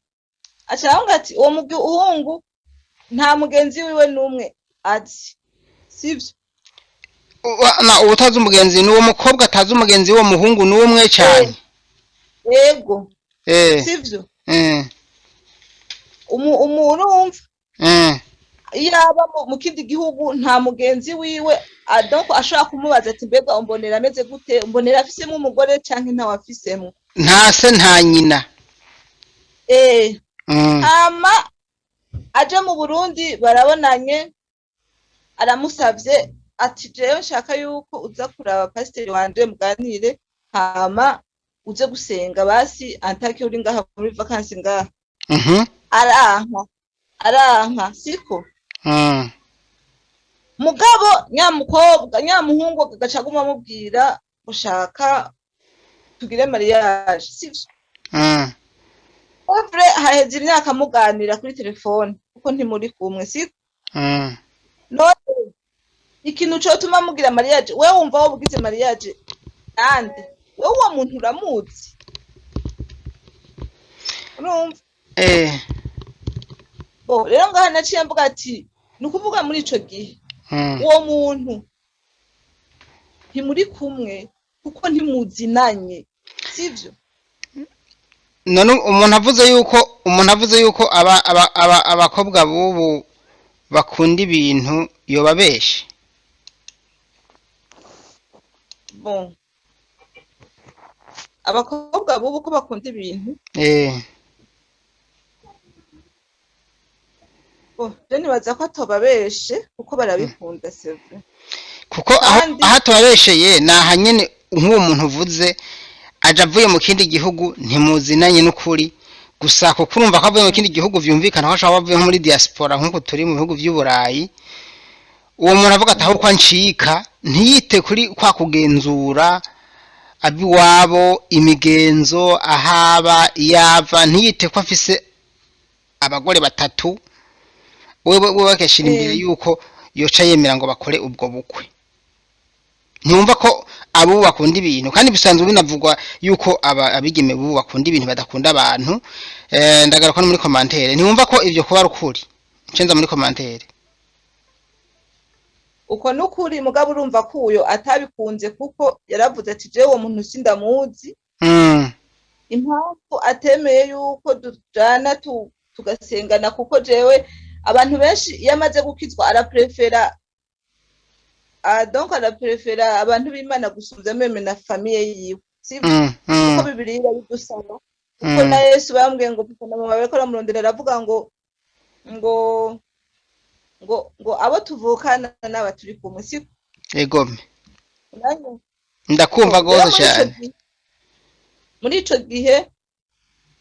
acanga ati uwo muhungu nta mugenzi wiwe numwe azi sivyo na utazi umugenzi n'uwo mukobwa atazi umugenzi wo muhungu n'umwe cyane yego sivyo umuntu umva yaba mu kindi gihugu nta mugenzi wiwe donc ashaka kumubaza ati mbega umbonera ameze gute umbonera afisemo umugore canke nta wafisemo nta se nta nyina ama aje mu Burundi barabonanye aramusavye ati jewe nshaka yuko uza kuraba pasiteri wanje muganire hama uze gusenga basi antake uri ngaha muri vacances ngaha aranka siko mugabo nyamuhungu gaca guma mubwira ushaka tugire mariage sivyo Ovre haheze imyaka muganira kuri telefone kuko ntimuri kumwe siko none ikintu cyo tuma mugira mariage we wumva wo bugize mariage nande we uwo muntu uramuzi urumva rero ngaha naciye mvuga ati nukuvuga muri ico gihe uwo muntu ntimuri kumwe kuko ntimuzinanye sivyo none umuntu avuze yuko abakobwa bubu bakunda ibintu yobabeshe bon abakobwa bubu ko bakunda ibintu je nibaza ko atobabeshe kuko barabikunda sevre kuko aho tubabesheye naha nyene nk'uwo muntu uvuze aje avuye mu kindi gihugu ntimuzinanye n'ukuri gusa kuko urumva ko avuye mu kindi gihugu vyumvikana ko ashobora bavuye muri diaspora nk'uko turi mu bihugu vy'uburayi uwo muntu avuga ati aho kwa ncika ntiyite kuri kwa kugenzura abiwabo imigenzo ahaba yava ntiyite ko afise abagore batatu wewe bakeshira imbere yuko yoca yemera ngo bakore ubwo bukwe ntumva ko abo bakunda ibintu kandi bisanzwe binavugwa yuko abigeme bubu bakunda ibintu badakunda abantu ndagaruka no muri commentaire ntumva ko ivyo kuba rukuri cenza muri commentaire uko nukuri mugabo urumva ko uyo atabikunze kuko yaravuze ati jewe uwo muntu sindamuzi impamvu atemeye yuko dujana tugasengana kuko jewe abantu benshi yamaze gukizwa araprefera donc araprefera abantu b'Imana gusumvya meme na famille yiwe sibyo kuko Bibiliya bidusaba kuko na Yesu bambwiye ngo papa na mama bariko ramurondera aravuga ngo abo tuvukana n'aba turi kumwe siko egome ndakumva gose cyane muri ico gihe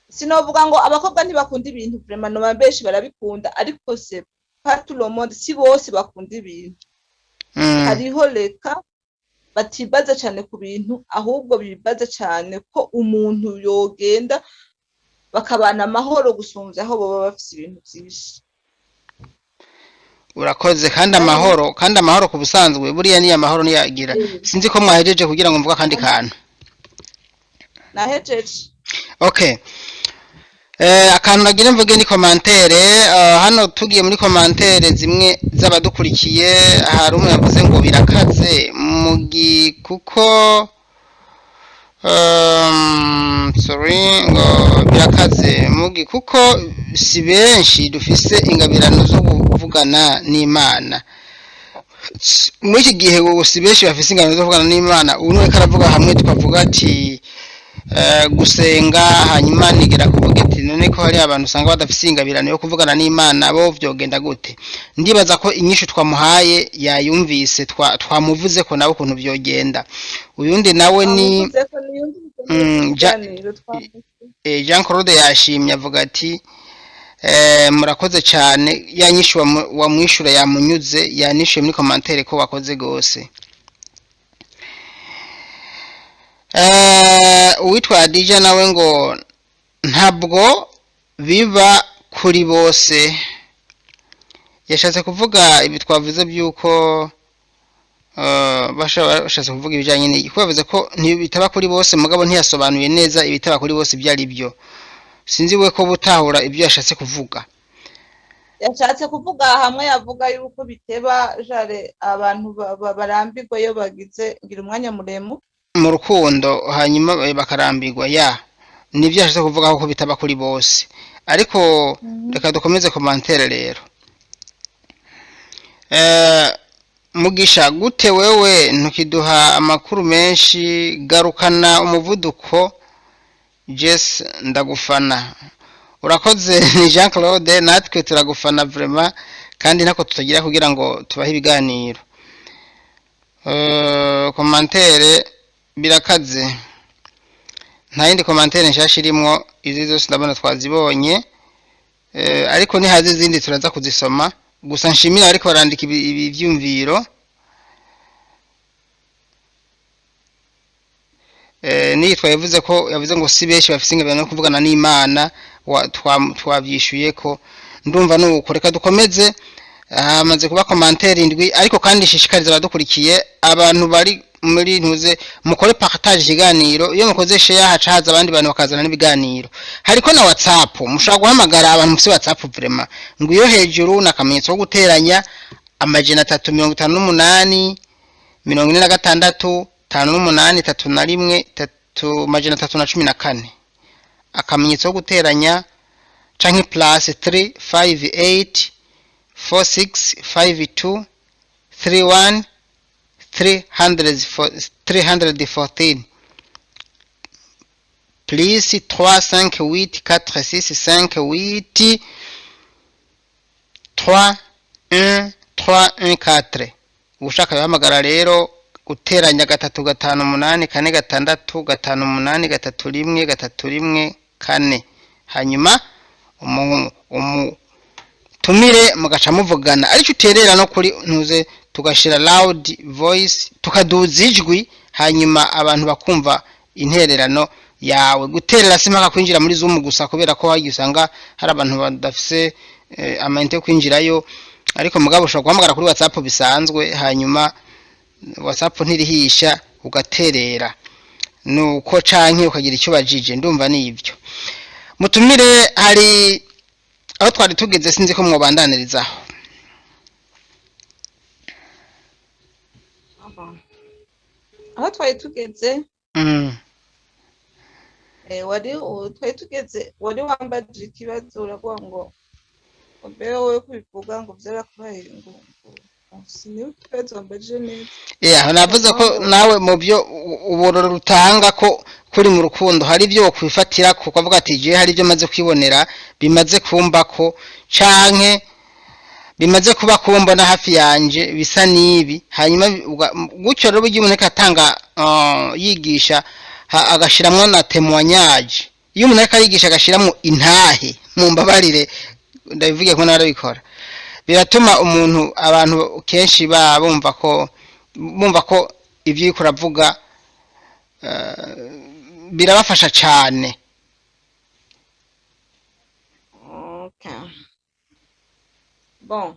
sinovuga ngo abakobwa ntibakunda ibintu vraiment no benshi barabikunda ariko se pas tout le monde si bose bakunda ibintu hariho reka batibaza cyane ku bintu ahubwo bibaza cyane ko umuntu yogenda bakabana amahoro gusumvya aho baba bafise ibintu byinshi urakoze kandi amahoro ku busanzwe buriya ni amahoro niyagira sinzi ko mwahejeje kugira ngo mvuga kandi kantu nahejeje. Okay. Akantu nagira mvuge ni commentaire, hano tugiye muri commentaire zimwe z'abadukurikiye, hari umwe yavuze ngo birakaze mugi kuko sorry, ngo birakaze mugi kuko si benshi dufise ingabirano zo kuvugana n'Imana. Muri iki gihe si benshi bafise ingabirano zo kuvugana n'Imana. Ubu niwe karavuga hamwe tukavuga ati gusenga, hanyuma nigera kuvuga ati none ko hari abantu usanga badafise ingabirano yo kuvugana n'Imana, bo vyogenda gute? Ndibaza ko inyishu twamuhaye yayumvise, twamuvuze ko nawe ukuntu vyogenda. Uyundi nawe ni Jean Claude yashimye avuga ati murakoze cyane, yanyishu wamwishura yamunyuze, yanishuye muri commentaire ko wakoze gose. Uwitwa Dija nawe ngo ntabwo biba kuri bose, yashatse kuvuga ibi twavuze byuko bashatse kuvuga ibijyanye n'iki, ko yavuze ko ntibitaba kuri bose, mugabo ntiyasobanuye neza ibitaba kuri bose ibyo ari byo. Sinzi we ko butahura ibyo yashatse kuvuga. Yashatse kuvuga hamwe yavuga yuko biteba jare abantu barambirwa iyo bagize ngira umwanya muremure mu rukundo, hanyuma bakarambirwa. Nibyo yashatse kuvuga ko bitaba kuri bose, ariko reka dukomeze commentaire rero. Mugisha gute wewe ntukiduha amakuru menshi, garukana umuvuduko. Jess ndagufana. Urakoze ni Jean Claude, natwe turagufana vraiment, kandi nako tutagira kugira ngo tubahe ibiganiro. Commentaire birakaze, nta yindi commentaire nshasha irimwo, izi zose ndabona twazibonye, ariko ni hazi izindi turaza kuzisoma. Gusa nshimira ariko barandika ibi byumviro. Nitwa yavuze ngo si benshi bafise ingabirano yo kuvugana n'Imana, twabyishuye ko ndumva nuko. Reka dukomeze. Hamaze kuba commentaire indwi, ariko kandi shishikariza abadukurikiye, abantu bari muri ntuze mukore partage ikiganiro. Iyo mukoze share haca haza abandi bantu bakazana n'ibiganiro. Hariko na WhatsApp, mushobora guhamagara abantu muri WhatsApp vraiment, ngo iyo hejuru nakamenyetso ko guteranya 358 46 58 31 akamenyetso ko guteranya, canke plus 358 4652 31 314 plus 358 465 314. Ushaka yahamagara rero guteranya 358 4 6 5 8 3 1 hanyuma tumire mugaca muvugana, ariko uterera no kuri ntuze tugashira loud voice, tukaduza ijwi, hanyuma abantu bakumva intererano yawe. Guterera simaka kwinjira muri Zoom gusa, kubera ko hagiye usanga hari abantu badafise amante yo kwinjirayo, ariko mugabo ushobora guhamagara kuri WhatsApp bisanzwe, hanyuma WhatsApp ntirihisha ugaterera nuko, canke ukagira icyo bajije. Ndumva ni ibyo. Mutumire hari aho twari tugeze, sinzi ko mwobandanirizaho. aho twari tugeze twari tugeze, wari wambajije ikibazo uravuga ngo mbere wowe kubivuga ngo byarakubaye ngo siniwe ikibazo wambajije neza. Navuze ko nawe mu byo ubororo rutanga ko kuri mu rukundo hari ibyo kwifatira, kuko avuga ati je hari ibyo maze kwibonera bimaze kumba ko, canke bimaze kuba kumbona hafi yanje bisa nibi. Hanyuma gutyo rero ugiye umuntu atanga yigisha agashiramwo na témoignage. Iyo umuntu yigisha agashiramwo intahe, mu mbabarire ndabivuge ko narabikora, biratuma abantu kenshi bumva ko ibyo yiko ravuga birabafasha cyane. Bon,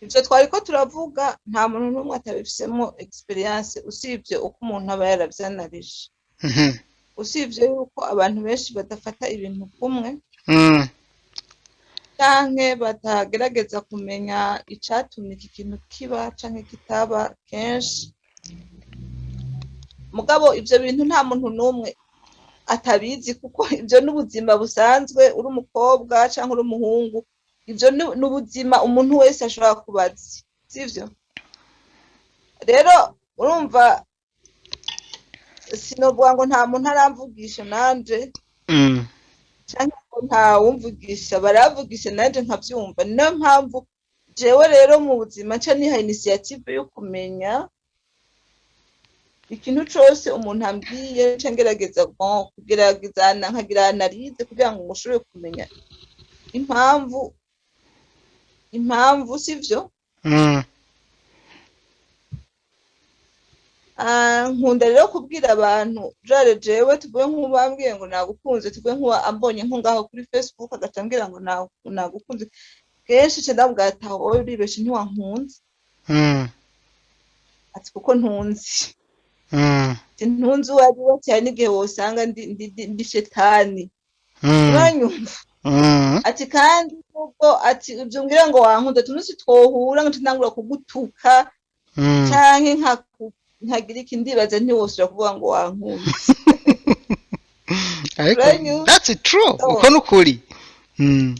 ivyo twariko turavuga nta muntu n'umwe atabifisemo experience usibye uko umuntu aba yaravyanarije, Mhm. usibye yuko abantu benshi badafata ibintu kumwe Mm. canke batagerageza kumenya icatumye iki kintu kiba canke kitaba kenshi, mugabo ivyo bintu nta muntu n'umwe atabizi kuko ivyo n'ubuzima busanzwe, uri umukobwa canke uri umuhungu, ivyo n'ubuzima umuntu wese ashobora kuba azi, sivyo? Rero urumva sinovuga ngo nta muntu aramvugisha nanje Mm. canke ngo ntawumvugisha, baravugisha nanje nkavyumva, ni nayo mpamvu jewe rero mu buzima nca niha initiative yo kumenya ikintu cose umuntu ambwiye, nca ngerageza kugerageza nkagira analyse kugira ngo mushobore kumenya impamvu sivyo? Mm. Nkunda rero kubwira abantu jare jewe tuvuge nk'ubambwiye ngo nagukunze, tuvuge nk'uwa ambonye nko ngaho kuri Facebook agaca ambwira ngo nagukunze, kenshi nca ndavuga ati aho wowe uribeshe ntiwankunze, Mm. ati kuko ntunzi, Mm. ati ntunzi uwo ari we, cyane n'igihe wosanga ndi shetani, Mm. uranyumva? Mm. Ati kandi nubwo ati ivyo umbwira ngo wankunze tunusi twohura ngo ntangura kugutuka Mm. canke nkagira iki, ndibaza ntiwosubira kuvuga ngo wankunze. Ariko Uranyumva? that's true, uko nukuri. Mm.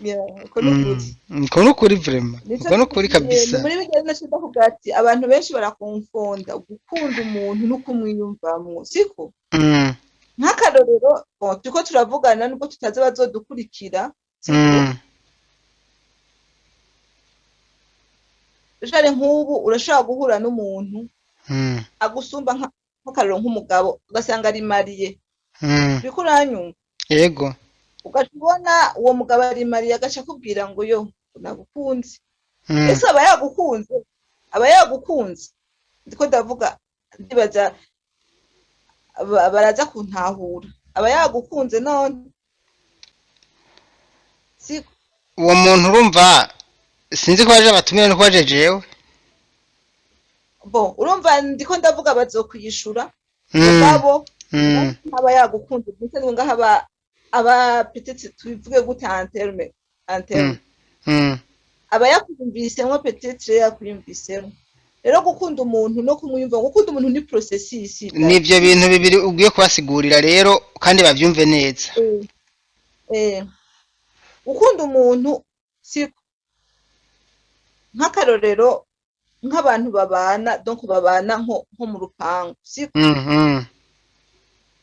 Yeah, uko nukuri. Uko nukuri vraiment, uko nukuri kabisa. Ni muri bigenda nashaka kuvuga ati abantu benshi barakonfonda gukunda umuntu no kumwiyumvamwo, siko? Mm. Nk'akarorero turiko turavugana nubwo tutazi bazodukurikira, siko? Mm. Jare nk'ubu urashobora guhura n'umuntu Mm. agusumba nk'akarorero nk'umugabo ugasanga ari mariye, Mm. uriko uranyumva? Yego. Ugaca ubona uwo mugabo ari mariye agaca akubwira ngo yo nagukunze. Mm. Ese aba yagukunze ndiko ndavuga, ndibaza baraza kuntahura, aba yagukunze none, siko? Uwo muntu urumva sinzi ko baje batumire no kwaje jewe. Bo urumva ndiko ndavuga bazokwishura Mm. mugabo Mm. aba yagukunze, ndetse ngo ngaha aba petite tubivuge gute anterme Mm. aba yakwiyumvisemwo, petite yakwiyumvisemwo. Rero gukunda umuntu no kumwiyumva, gukunda umuntu ni processus. Nivyo bintu bibiri ugiye kubasigurira rero kandi bavyumve neza. Gukunda umuntu siko nk'akarorero nk'abantu babana, donc babana nko mu rupangu, siko? Mm.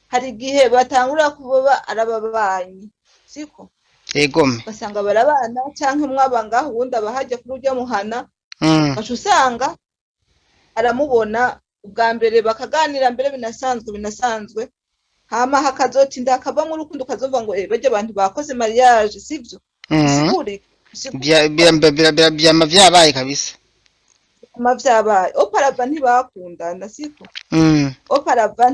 Hari igihe batangura kuba arababanyi, siko? Egome. Basanga barabana canke mwaba ngaho uwundi abahajya kuri urya muhana, Mm. baca usanga aramubona ubwa mbere bakaganira mbere binasanzwe, hama hakazotinda hakavamwo urukundo, ukazumva ngo barya abantu bakoze mariage, sivyo? Bisigure Byama vyabaye kabisa. vyabaye oparava ntibakundana, siko? Mm. Oparava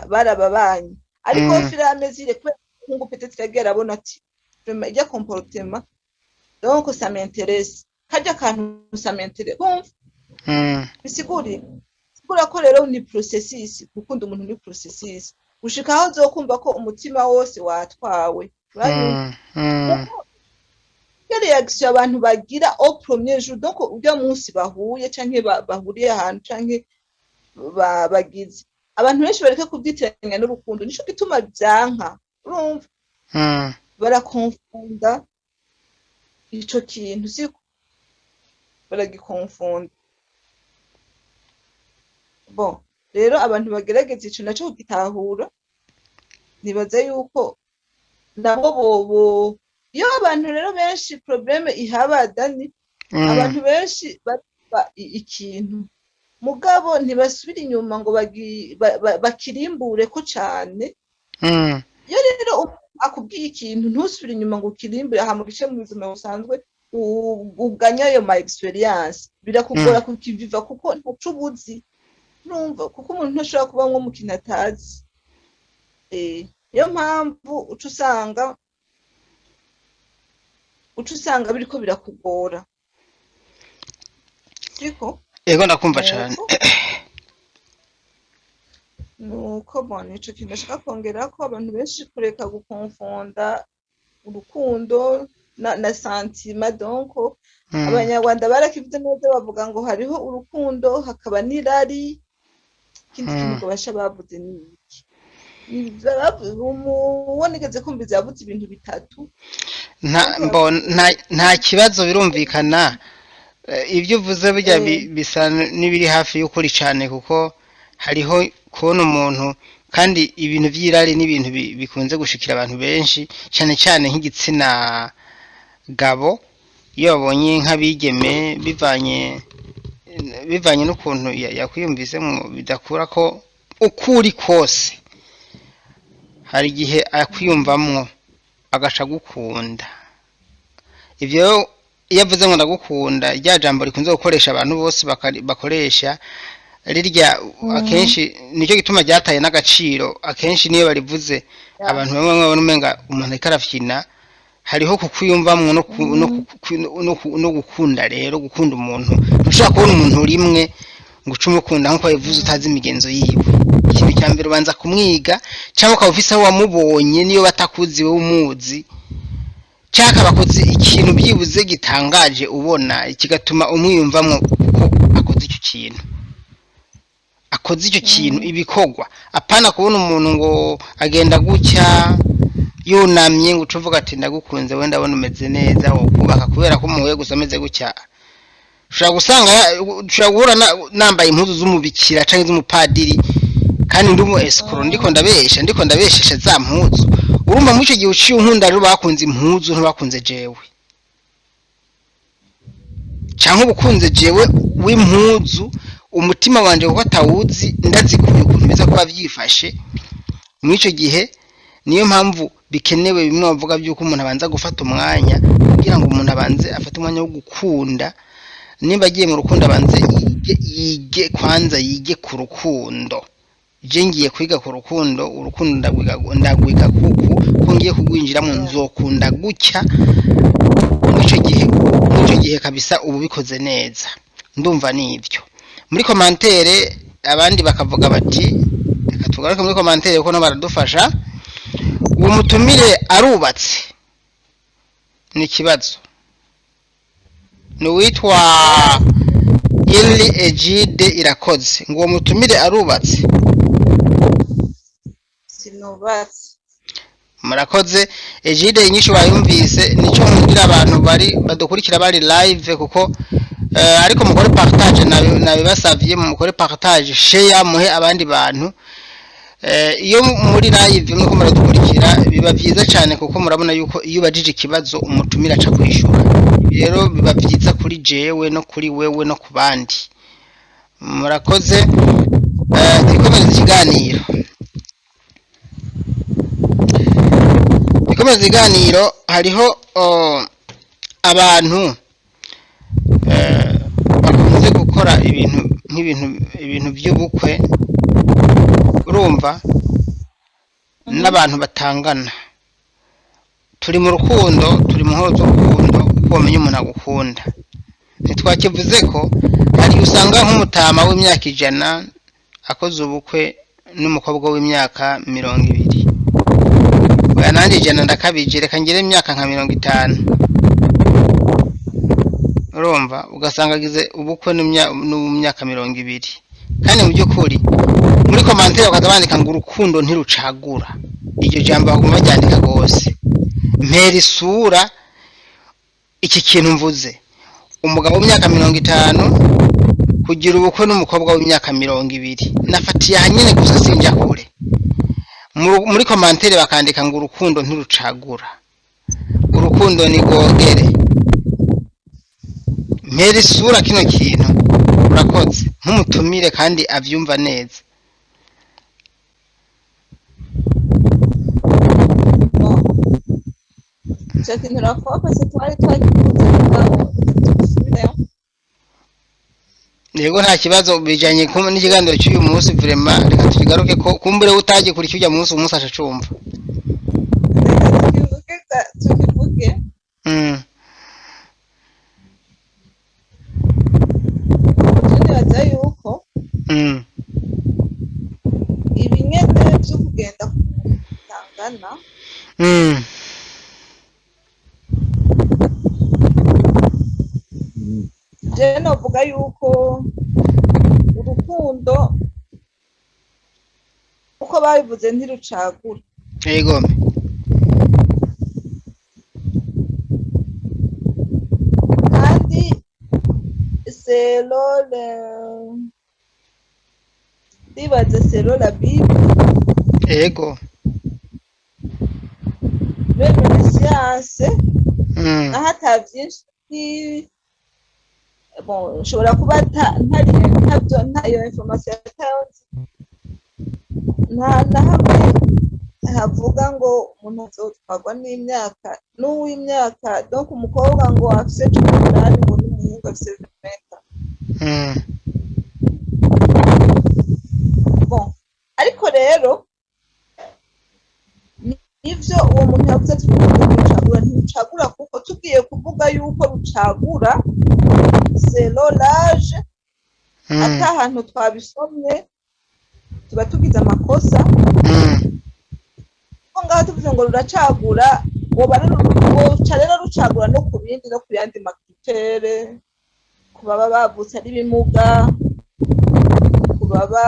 barababanyi, ariko filame zire kubera nkungu petite yagiye arabona ati vraiment ijya comportement donc ça m'intéresse, kajya kantu ça m'intéresse, kumva? Mm. Bisigure ko rero ni processus, gukunda umuntu ni processus, gushika aho uzokumva ko umutima wose watwawe, uranyumva? Iyo reaction abantu bagira au premier jour, donc urya munsi bahuye canke bahuriye ahantu canke bagize, abantu benshi bareke kubyitiranya n'urukundo, nico gituma vyanka, urumva? Mm. Barakonfunda ico kintu, siko? Baragikonfunda. Bon, rero abantu bagerageza ico naco kugitahura, nibaza yuko nabo iyo abantu rero benshi probleme ihaba Dani, abantu benshi baraba ikintu mugabo ntibasubira inyuma ngo bakirimbure ko cane. Iyo rero akubwiye ikintu ntusubire inyuma ngo ukirimbure, aha mu gice mu buzima busanzwe uganya ayo ma experience, birakugora kukiviva kuko ntaco ubuzi, numva, kuko umuntu ntashobora kuba nko mu kintu atazi. Niyo mpamvu uca usanga biriko birakugora, siko Ego ndakumva cane. nuko nuko bona ico kintu ndashaka kongera ko abantu benshi kureka gukonfonda urukundo na santima donc Mm. abanyarwanda barakivuze neza bavuga ngo hariho urukundo hakaba n'irari ikindi kintu Mm. ngo basha bavuze ni iki uwo nigeze kumviza yavuze ibintu bitatu donc Nta kibazo birumvikana. Ibyo uvuze burya bisa n'ibiri hafi y'ukuri cyane kuko hariho kubona umuntu kandi ibintu by'irari n'ibintu bikunze gushikira abantu benshi cyane cyane nk'igitsina gabo iyo babonye nk'abigeme bivanye n'ukuntu yakwiyumvisemo bidakura ko ukuri kose hari igihe akwiyumvamwo agaca gukunda ibyo iyo avuze ngo ndagukunda rya jambo rikunze gukoresha abantu bose bakoresha rirya akenshi nicyo gituma ryataye n'agaciro akenshi niyo barivuze abantu bamwe babona umenga umuntu ariko arafyina hariho kukwiyumvamwo no gukunda rero gukunda umuntu ntushobora kubona umuntu rimwe ngo uce umukunda nk'uko yabivuze utazi imigenzo yiwe ikintu cya mbere ubanza kumwiga cyangwa ukaba ufise aho wamubonye niyo batakuzi wowe umuzi cyangwa abakoze ikintu byibuze gitangaje ubona kigatuma umwiyumvamwo ko akoze icyo kintu ibikorwa apana kubona umuntu ngo agenda gutya yunamye ngo uce uvuga ati ndagukunze wenda ndabona umeze neza wo kubaka kubera ko umuhuye gusa ameze gutya ushobora guhura nambaye impuzu z'umubikira cyangwa iz'umupadiri kandi ndi umu escro ndiko ndabeshesha za mpuzu urumva muri icyo gihe uciye unkunda rero bakunze impuzu ntibakunze jewe cyangwa ubukunze jewe w'impuzu umutima wanje kuko atawuzi ndazikuye ukuntu meze kuba byifashe muri icyo gihe niyo mpamvu bikenewe bimwe bavuga by'uko umuntu abanza gufata umwanya kugira ngo umuntu abanze afate umwanya wo gukunda nimba agiye mu rukundo abanze yige ku rukundo ngiye kwiga ku rukundo urukundo ndagwiga kuko ngiye kugwinjiramo nzokunda gutya muri icyo gihe kabisa ubu bikoze neza ndumva nibyo muri komantere abandi bakavuga bati reka tugaruke muri komantere kuko no baradufasha uwo mutumire arubatse ni ikibazo ni uwitwa Ili Egide Irakoze ngo uwo mutumire arubatse sinubatse murakoze Egide inyinshi wayumvise nico nkundira abantu badukurikira bari live kuko ariko mukore partage nabibasavye mukore partage share muhe abandi bantu iyo muri live nuko muradukurikira biba byiza cyane kuko murabona yuko iyo bajije ikibazo umutumira aca kwishura rero biba byiza kuri jewe no kuri wewe no kubandi murakoze ikomeza ikiganiro hariho abantu bakunze gukora ibintu by'ubukwe urumva n'abantu batangana turi mu rukundo turi mu hozo rukundo uko wamenye umuntu agukunda ntitwakivuze ko hari usanga nk'umutama w'imyaka 100 akoze ubukwe n'umukobwa w'imyaka 20 oya nandi 100 ndakabije reka ngire imyaka nka 50 urumva ugasanga agize ubukwe n'umyaka 20 kandi mu by'ukuri muri komantere bakazabandika ngo urukundo ntirucagura iryo jambo baguma baryandika gose mpera isura iki kintu mvuze umugabo w'imyaka 50 kugira ubukwe n'umukobwa w'imyaka 20 nafatiye hanyine gusa sinjya kure muri komantere bakandika ngo urukundo ntirucagura urukundo ni gogere mpera isura kino kintu urakoze nk'umutumire kandi avyumva neza Jacques Nurakopa se twari twagikunze mugabo yego nta kibazo bijanye n'ikiganiro cy'uyu munsi vraiment reka tukigaruke ko kumbure utaje kuri cyujya umunsi ashacumva tukivuge je novuga yuko urukundo uko babivuze ntirucagura yego kandi selo ndibaza selo la bible yego meme na siyanse mm. naho ata vyinshi bon nshobora kuba ntayo information yatanze na hamwe havuga ngo umuntu azotwarwa n'uw'imyaka donc umukobwa ngo afise 18 ngo n'umuhungu afise 20 bon ariko rero nivyo uwo muntu yavuze ati ntirucagura kuko tugiye kuvuga yuko rucagura selo l'âge ata hantu twabisomye tuba tugize amakosa ko ngaho tuvuze ngo ruracagura woca rero rucagura no ku bindi no ku yandi makritere ku baba bavutse ari bimuga ku baba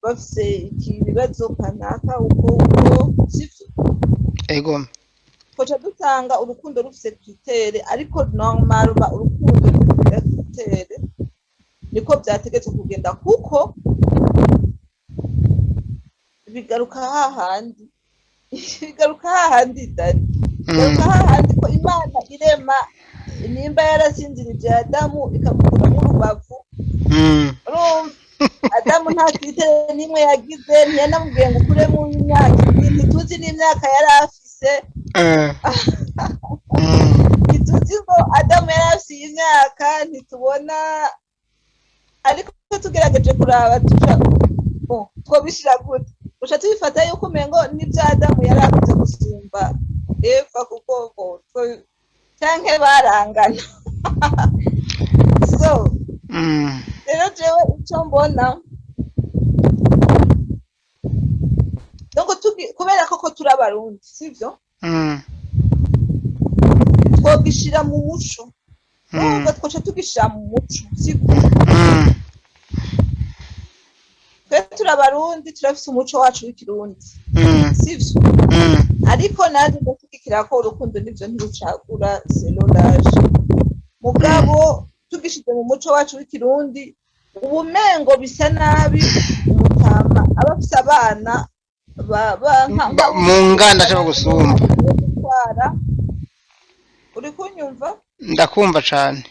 bafise ikibazo kanaka uko sivyo yego koca dutanga urukundo rufise kritere ariko normal urukundo rufise kritere niko vyategetswe kugenda kuko bigaruka hahandi dani bigaruka hahandi ko Imana irema nimba yarasinzirije Adamu ikamukura nk'urubavu urumva Adamu nta kritere nimwe yagize ntiyanamubwiye ngo ukuremo imyaka ntituzi n'imyaka yari afise ntituzi ngo Adamu yari afise imyaka ntitubona ariko tugerageje kuraba twobishira gute uca tubifata yuko umengo n'ivyo Adamu yari afise gusumba Eva kuko canke barangana so rero jewe ico mbona donc kubera koko turi abarundi sivyo twogishira mu muco nubwo twoca tugishira mu muco sivyo turi abarundi turafise umuco wacu w'ikirundi sivyo ariko naje ndashigikira ko urukundo nivyo ntirucagura selo l'âge mugabo tugishize mu muco wacu w'ikirundi ubumengo bisa nabi umutama abafise abana mu nganda cyangwa gusumba uri kunyumva ndakumva cane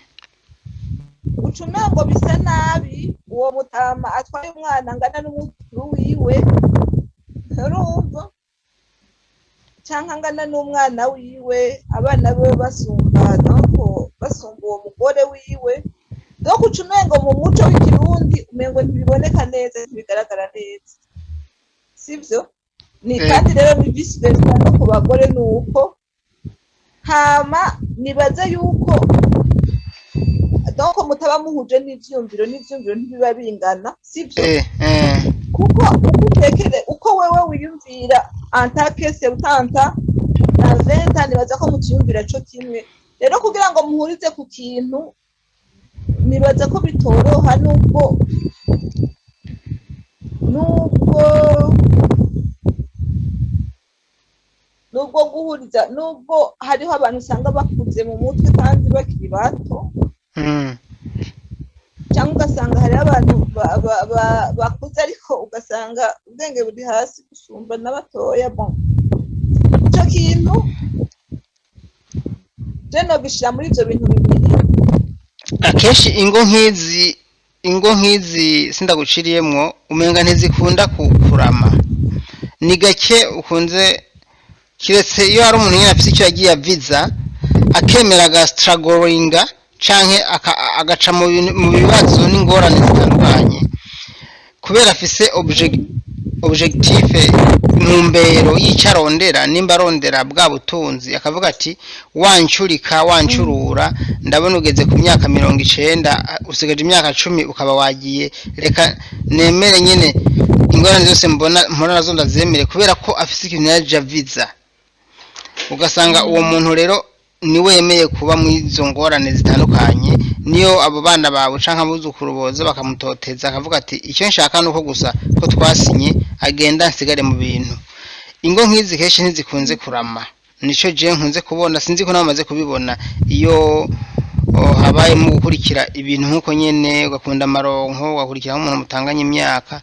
ucumengo bisa nabi uwo mutama atwaye umwana angana n'umukuru wiwe urumva canke angana n'umwana wiwe abana be basumba uwo mugore wiwe donc ucumengo mu muco w'ikirundi umengo ntibiboneka neza ntibigaragara neza sivyo ni kandi rero ni vice versa no ku bagore nuko hama nibaza yuko donc mutaba muhuje n'ivyumviro ntibiba bingana sivyo kuko utekere uko wewe wiyumvira antake sebutanta na venta nibaza ko mutiyumvira co kimwe rero kugira ngo muhurize ku kintu nibaza ko bitoroha nubwo guhuriza nubwo hariho abantu usanga bakuze mu mutwe kandi bakiri bato cyangwa ugasanga hariho abantu bakuze ariko ugasanga ubwenge buri hasi gusumba n'abatoya bon ico kintu je nobishira muri ivyo bintu bibiri akenshi ingo nk'izi sindaguciriyemwo umenga ntizikunda kurama ni gake ukunze kiretse iyo hari umuntu nyine afise icyo yagiye aviza akemera agastragoringa canke agaca mu bibazo n'ingorane zitandukanye kubera afise objectif ntumbero y'icarondera nimba arondera bwa butunzi akavuga ati wancurura ndabona ugeze ku myaka 90 usigaje imyaka 10 ukaba wagiye reka nemere nyene ingorane zose mbona nazo ndazemere kubera ko afise ikintu yaje aviza ugasanga uwo muntu rero niwe yemeye kuba mu izo ngorane zitandukanye, niyo abo bana bawe canke abuzukuru boza bakamutoteza akavuga ati icyo nshaka nuko gusa ko twasinye agenda nsigare mu bintu. Ingo nk'izi kenshi ntizikunze kurama, nico je nkunze kubona, sinzi ko namaze kubibona. Iyo habaye mu gukurikira ibintu nkuko nyene ugakunda amaronko, ugakurikira nk'umuntu mutanganye imyaka,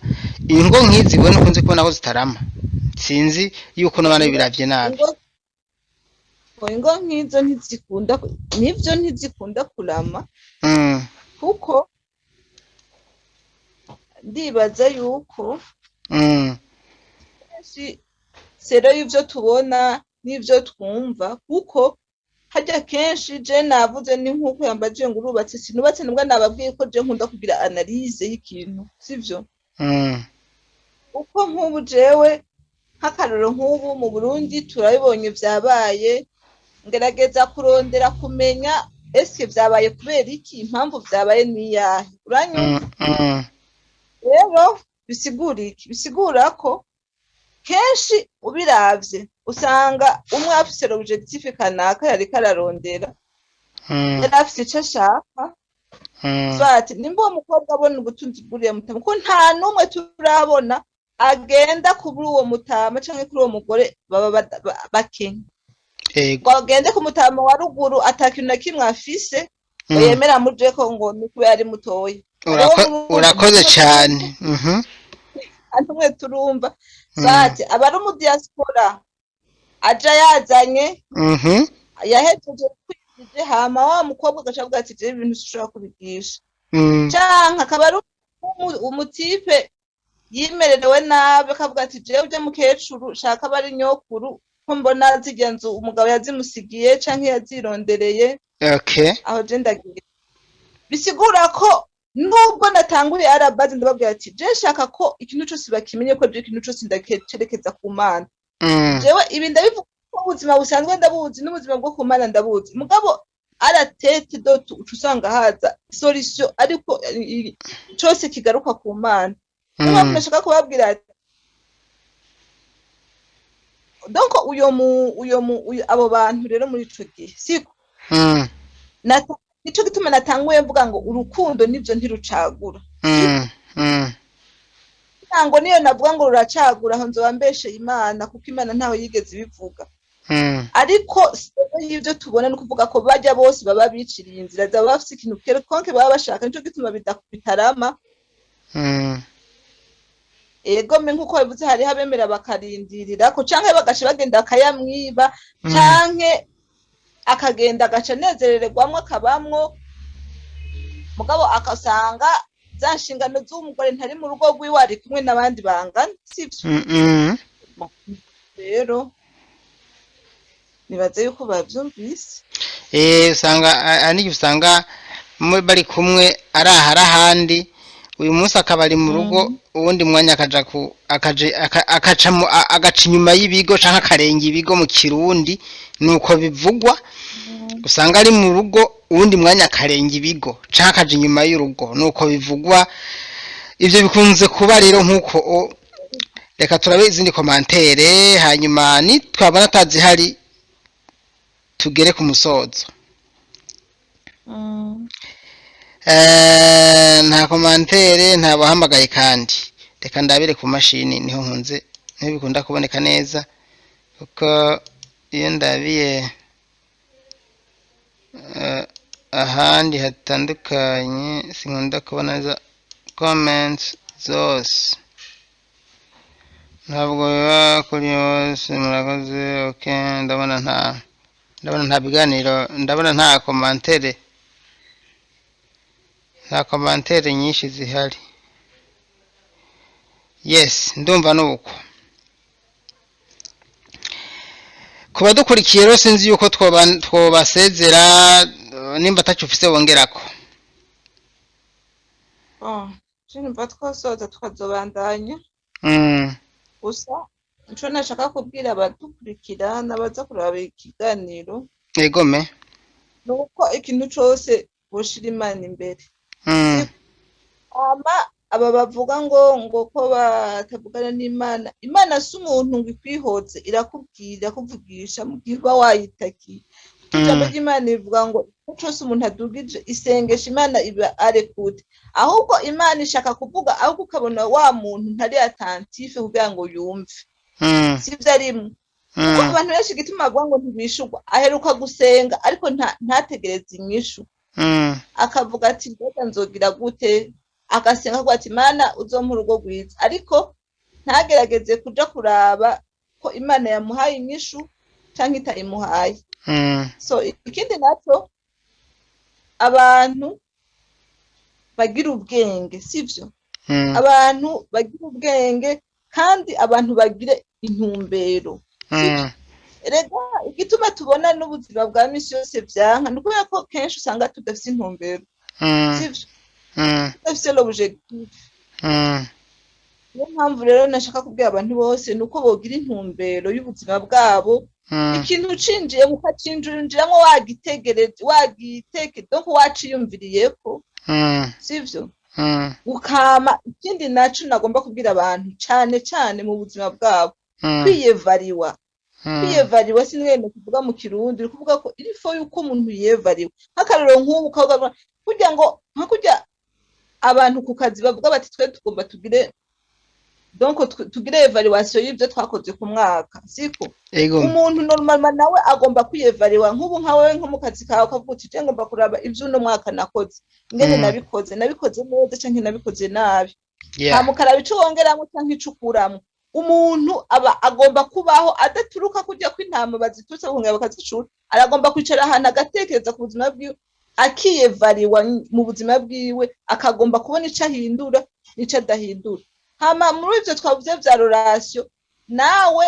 ingo nk'izi we nukunze kubona ko zitarama. Sinzi yuko n'abana biravye nabi. ingo nk'izo ntizikunda kurama, kuko ndibaza yuko kenshi sero y'ivyo tubona n'ivyo twumva, kuko harya kenshi je navuze ni nk'uko yambajije ngo urubatse, sinubatse nubwo nababwiye ko je nkunda kugira analyse y'ikintu, sivyo? Uko nk'ubu jewe nk'akarero nk'ubu mu Burundi turabibonye vyabaye, ngerageza kurondera kumenya eske vyabaye kubera iki, impamvu vyabaye niyahe, uranyumva? Rero bisigura iki? Bisigura ko kenshi ubiravye usanga umwe afise l'objectif kanaka yariko ararondera, yari afise ico ashaka, swati nimba uwo mukobwa abona ubutunzi bw'uriya mutama, ko nta n'umwe turabona agenda kuri uwo mutama canke kuri uwo mugore baba bakenye, ngo agende ku mutama wa ruguru atakintu na kimwe afise ngo yemera mujeko ngo ni kubera ari mutoya. Urakoze cane. Antumwe turumva swati aba ari mu diaspora aja yazanye yahejeje kwigije, hama wa mukobwa agacavuga ati je ibintu sishobora kubigisha, canke akaba ari umutipe yimererewe nabi akavuga ati jewe uje mukecuru shaka bari nyokuru ko mbona zirya nzu umugabo yazimusigiye canke yazirondereye. Aho je ndagiye bisigura ko nubwo natanguye arabazi ndababwira ati je shaka ko ikintu cyose bakimenye ko je ikintu cyose ndakerekeza ku Mana. Jewe ibi ndabivuga ko ubuzima busanzwe ndabuzi n'ubuzima bwo ku Mana ndabuzi, mugabo aratete dotu ucusanga haza solution ariko cyose kigaruka ku Mana. Niba nashaka kubabwira ati donc abo bantu rero muri ico gihe siko nico gituma natanguye mvuga ngo urukundo nivyo ntirucagura. Ngo niyo navuga ngo ruracagura aho nzoba mbeshe Imana, kuko Imana ntaho yigeze ibivuga. Ariko y'ivyo tubona no kuvuga ko bajya bose baba biciriye inzira zaba bafise ikintu konke baba bashaka, nico gituma bitarama. Ego me nkuko bivuze hari habemera bakarindirira ko canke bagace bagenda akayamwiba, canke akagenda agaca nezerererwamwo akabamwo, mugabo akasanga za nshingano z'umugore ntari mu rugo rwiwe ari kumwe n'abandi bangana, sivyo? Rero nibaze yuko bavyumvise. usanga bari kumwe arahara ahandi, uyu munsi akaba ari mu rugo, uwundi mwanya agaca inyuma y'ibigo canke akarenga ibigo mu Kirundi, nuko bivugwa. Usanga ari mu rugo uwundi mwanya akarenga ibigo canke akaja inyuma y'urugo, nuko bivugwa. Ivyo bikunze kuba rero nkuko. Reka turabe izindi komantere, hanyuma ni twabona atazihari tugere ku musozo. Nta komantere, nta bahamagaye kandi. Reka ndabire ku mashini niho nkunze, niho bikunda kuboneka neza, kuko iyo ndabiye ahandi hatandukanye sinkunda kubona za comments zose. Ntabwo biba kuri yose, murakoze. Okay, ndabona nta biganiro, ndabona nta komantere nyinshi zihari. Yes, ndumva nuko. Kuba dukurikiye rero sinzi yuko twobasezera nimba atacufise bongerako. Numva twasoza tukazobandanya. Gusa ico nashaka kubwira abadukurikira n'abaza kuraba ikiganiro, egome, nuko ikintu cose boshira Imana imbere. Aba bavuga ngo ko batavugana n'Imana, Imana si umuntu ngo ikwihoze, irakubwira kuvugisha mu gihe uba wayitakiye. ijambo ry'Imana rivuga ngo igihe cyose umuntu adugije isengesha Imana iba arekute, ahubwo Imana ishaka kuvuga ahubwo ukabona wa muntu ntari attentif kugira ngo yumve, sivyo arimwe. Kuko abantu benshi igituma bavuga ngo ntibishurwa, aheruka gusenga ariko ntategereza inyishu, akavuga ati mbega nzogira gute, agasenga avuga ati Imana uzompa urugo rwiza, ariko ntagerageze kuja kuraba ko Imana yamuhaye inyishu canke itayimuhaye. So ikindi naco, abantu bagira ubwenge, sivyo? Abantu bagira ubwenge kandi abantu bagire intumbero. Rega igituma tubona n'ubuzima bwa misi yose vyanka ni kubera ko kenshi usanga tudafise intumbero, sivyo? Tudafise l'objectif. Niyo mpamvu rero nashaka kubwira abantu bose nuko bogira intumbero y'ubuzima bwabo, ikintu ucinjiyemo ukacinjiramwo donc waciyumviriyeko, sivyo? Ukama. Ikindi naco nagomba kubwira abantu cane mu buzima bwabo, kwiyevariwa. Kwiyevariwa sinwene kuvuga mu Kirundi, uri kuvuga ko irifo yuko umuntu yevariwa. Nk'akarero nk'ubu kavuga kugira ngo nkakurya abantu ku kazi bavuga bati twe tugomba tugire donc tugire evaluation y'ibyo twakoze ku mwaka, siko? Umuntu normalement nawe agomba kwiyevariwa. Nk'ubu nkawe nko mu kazi kawe kavuga uti je ngomba kuraba ivyo uno mwaka nakoze, ngene nabikoze neza canke nabikoze nabi, mukaraba ico wongeramwo canke ico ukuramwo. Umuntu aba agomba kubaho adaturuka kujya kw'intama bazitutse kunga bakazicura, aragomba kwicara ahantu agatekereza ku buzima bwiwe, akiyevariwa mu buzima bwiwe, akagomba kubona ico ahindura n'ico adahindura. Hama muri ivyo twavuze vya relation, nawe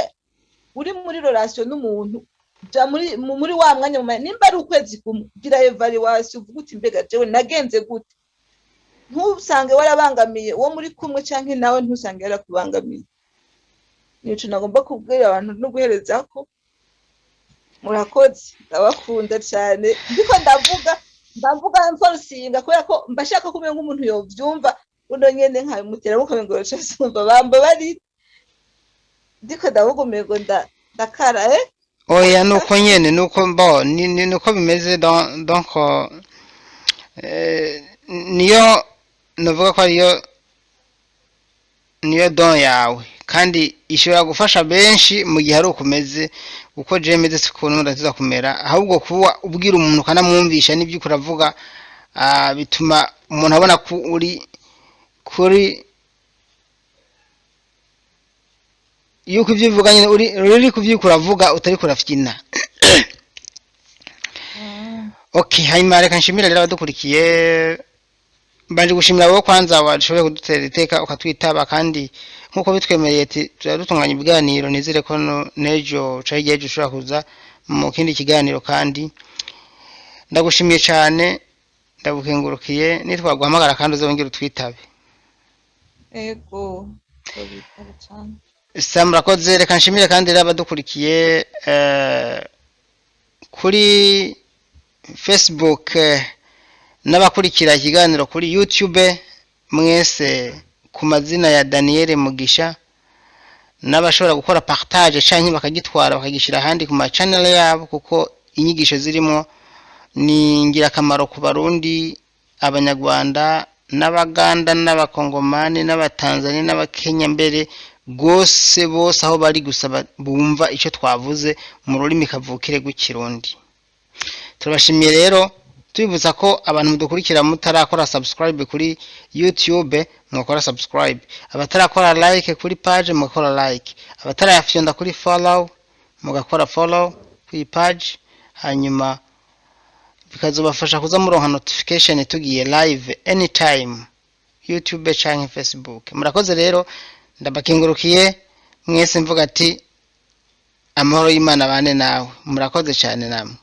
uri muri relation n'umuntu ja muri wa mwanya nimba ari ukwezi kumwe, gira evaluation uvuga uti mbega jewe nagenze gute, ntusange warabangamiye uwo muri kumwe canke nawe ntusange yarakubangamiye. Nico nagomba kubwira abantu no guhereza ko murakoze, ndabakunda cyane. Ndiko ndavuga mforsinga kubera ko mbashaka kumenya nk'umuntu yovyumva uno nyene nkabimutera mukamengoro cyose umva bamba bari ndiko ndavuga umego ndakara oya nuko nyene nuko nuko bimeze donc niyo navuga ko niyo don yawe kandi ishobora gufasha benshi mu gihe ari ukomeze uko jemeze sikuntu ndaziza kumera, ahubwo kuba ubwira umuntu kanamwumvisha n'ibyo kuravuga bituma umuntu abona ko uri kuri yuko ibyo bivuga nyine uri kuvyikuravuga utari kurafyina. Okay, hanyuma reka nshimira rero abadukurikiye, mbanje gushimira wowe kwanza washoboye kudutera iteka ukatwitaba, kandi nkuko bitwemereye dutunganya ibiganiro, nizere ko nejo cahigeje ushobora kuza mu kindi kiganiro, kandi ndagushimiye cyane, ndagukengurukiye. Nitwaguhamagara kandi uzongera utwitabe. Ego murakoze. Reka nshimire kandi rero abadukurikiye kuri Facebook n'abakurikira ikiganiro kuri YouTube mwese ku mazina ya Daniel Mugisha, n'abashobora gukora partage canke bakagitwara bakagishira ahandi ku ma channel yabo, kuko inyigisho zirimo ni ngirakamaro ku Barundi, Abanyarwanda, n'Abaganda, n'Abakongomani, n'Abatanzania, n'Abakenya, mbere gose bose aho bari gusaba bumva ico twavuze mu rurimi kavukire rw'ikirundi. Turabashimiye rero, tubibuza ko abantu mudukurikira mutarakora subscribe kuri YouTube mwakora subscribe, abatarakora like kuri page mwakora like, abatarayafyonda kuri follow mugakora follow kuri page, hanyuma bikazobafasha kuza muronka notification tugiye live anytime YouTube canke Facebook. Murakoze rero, ndabakengurukiye mwese mvuga ati amahoro y'Imana bane nawe. Murakoze cyane namwe.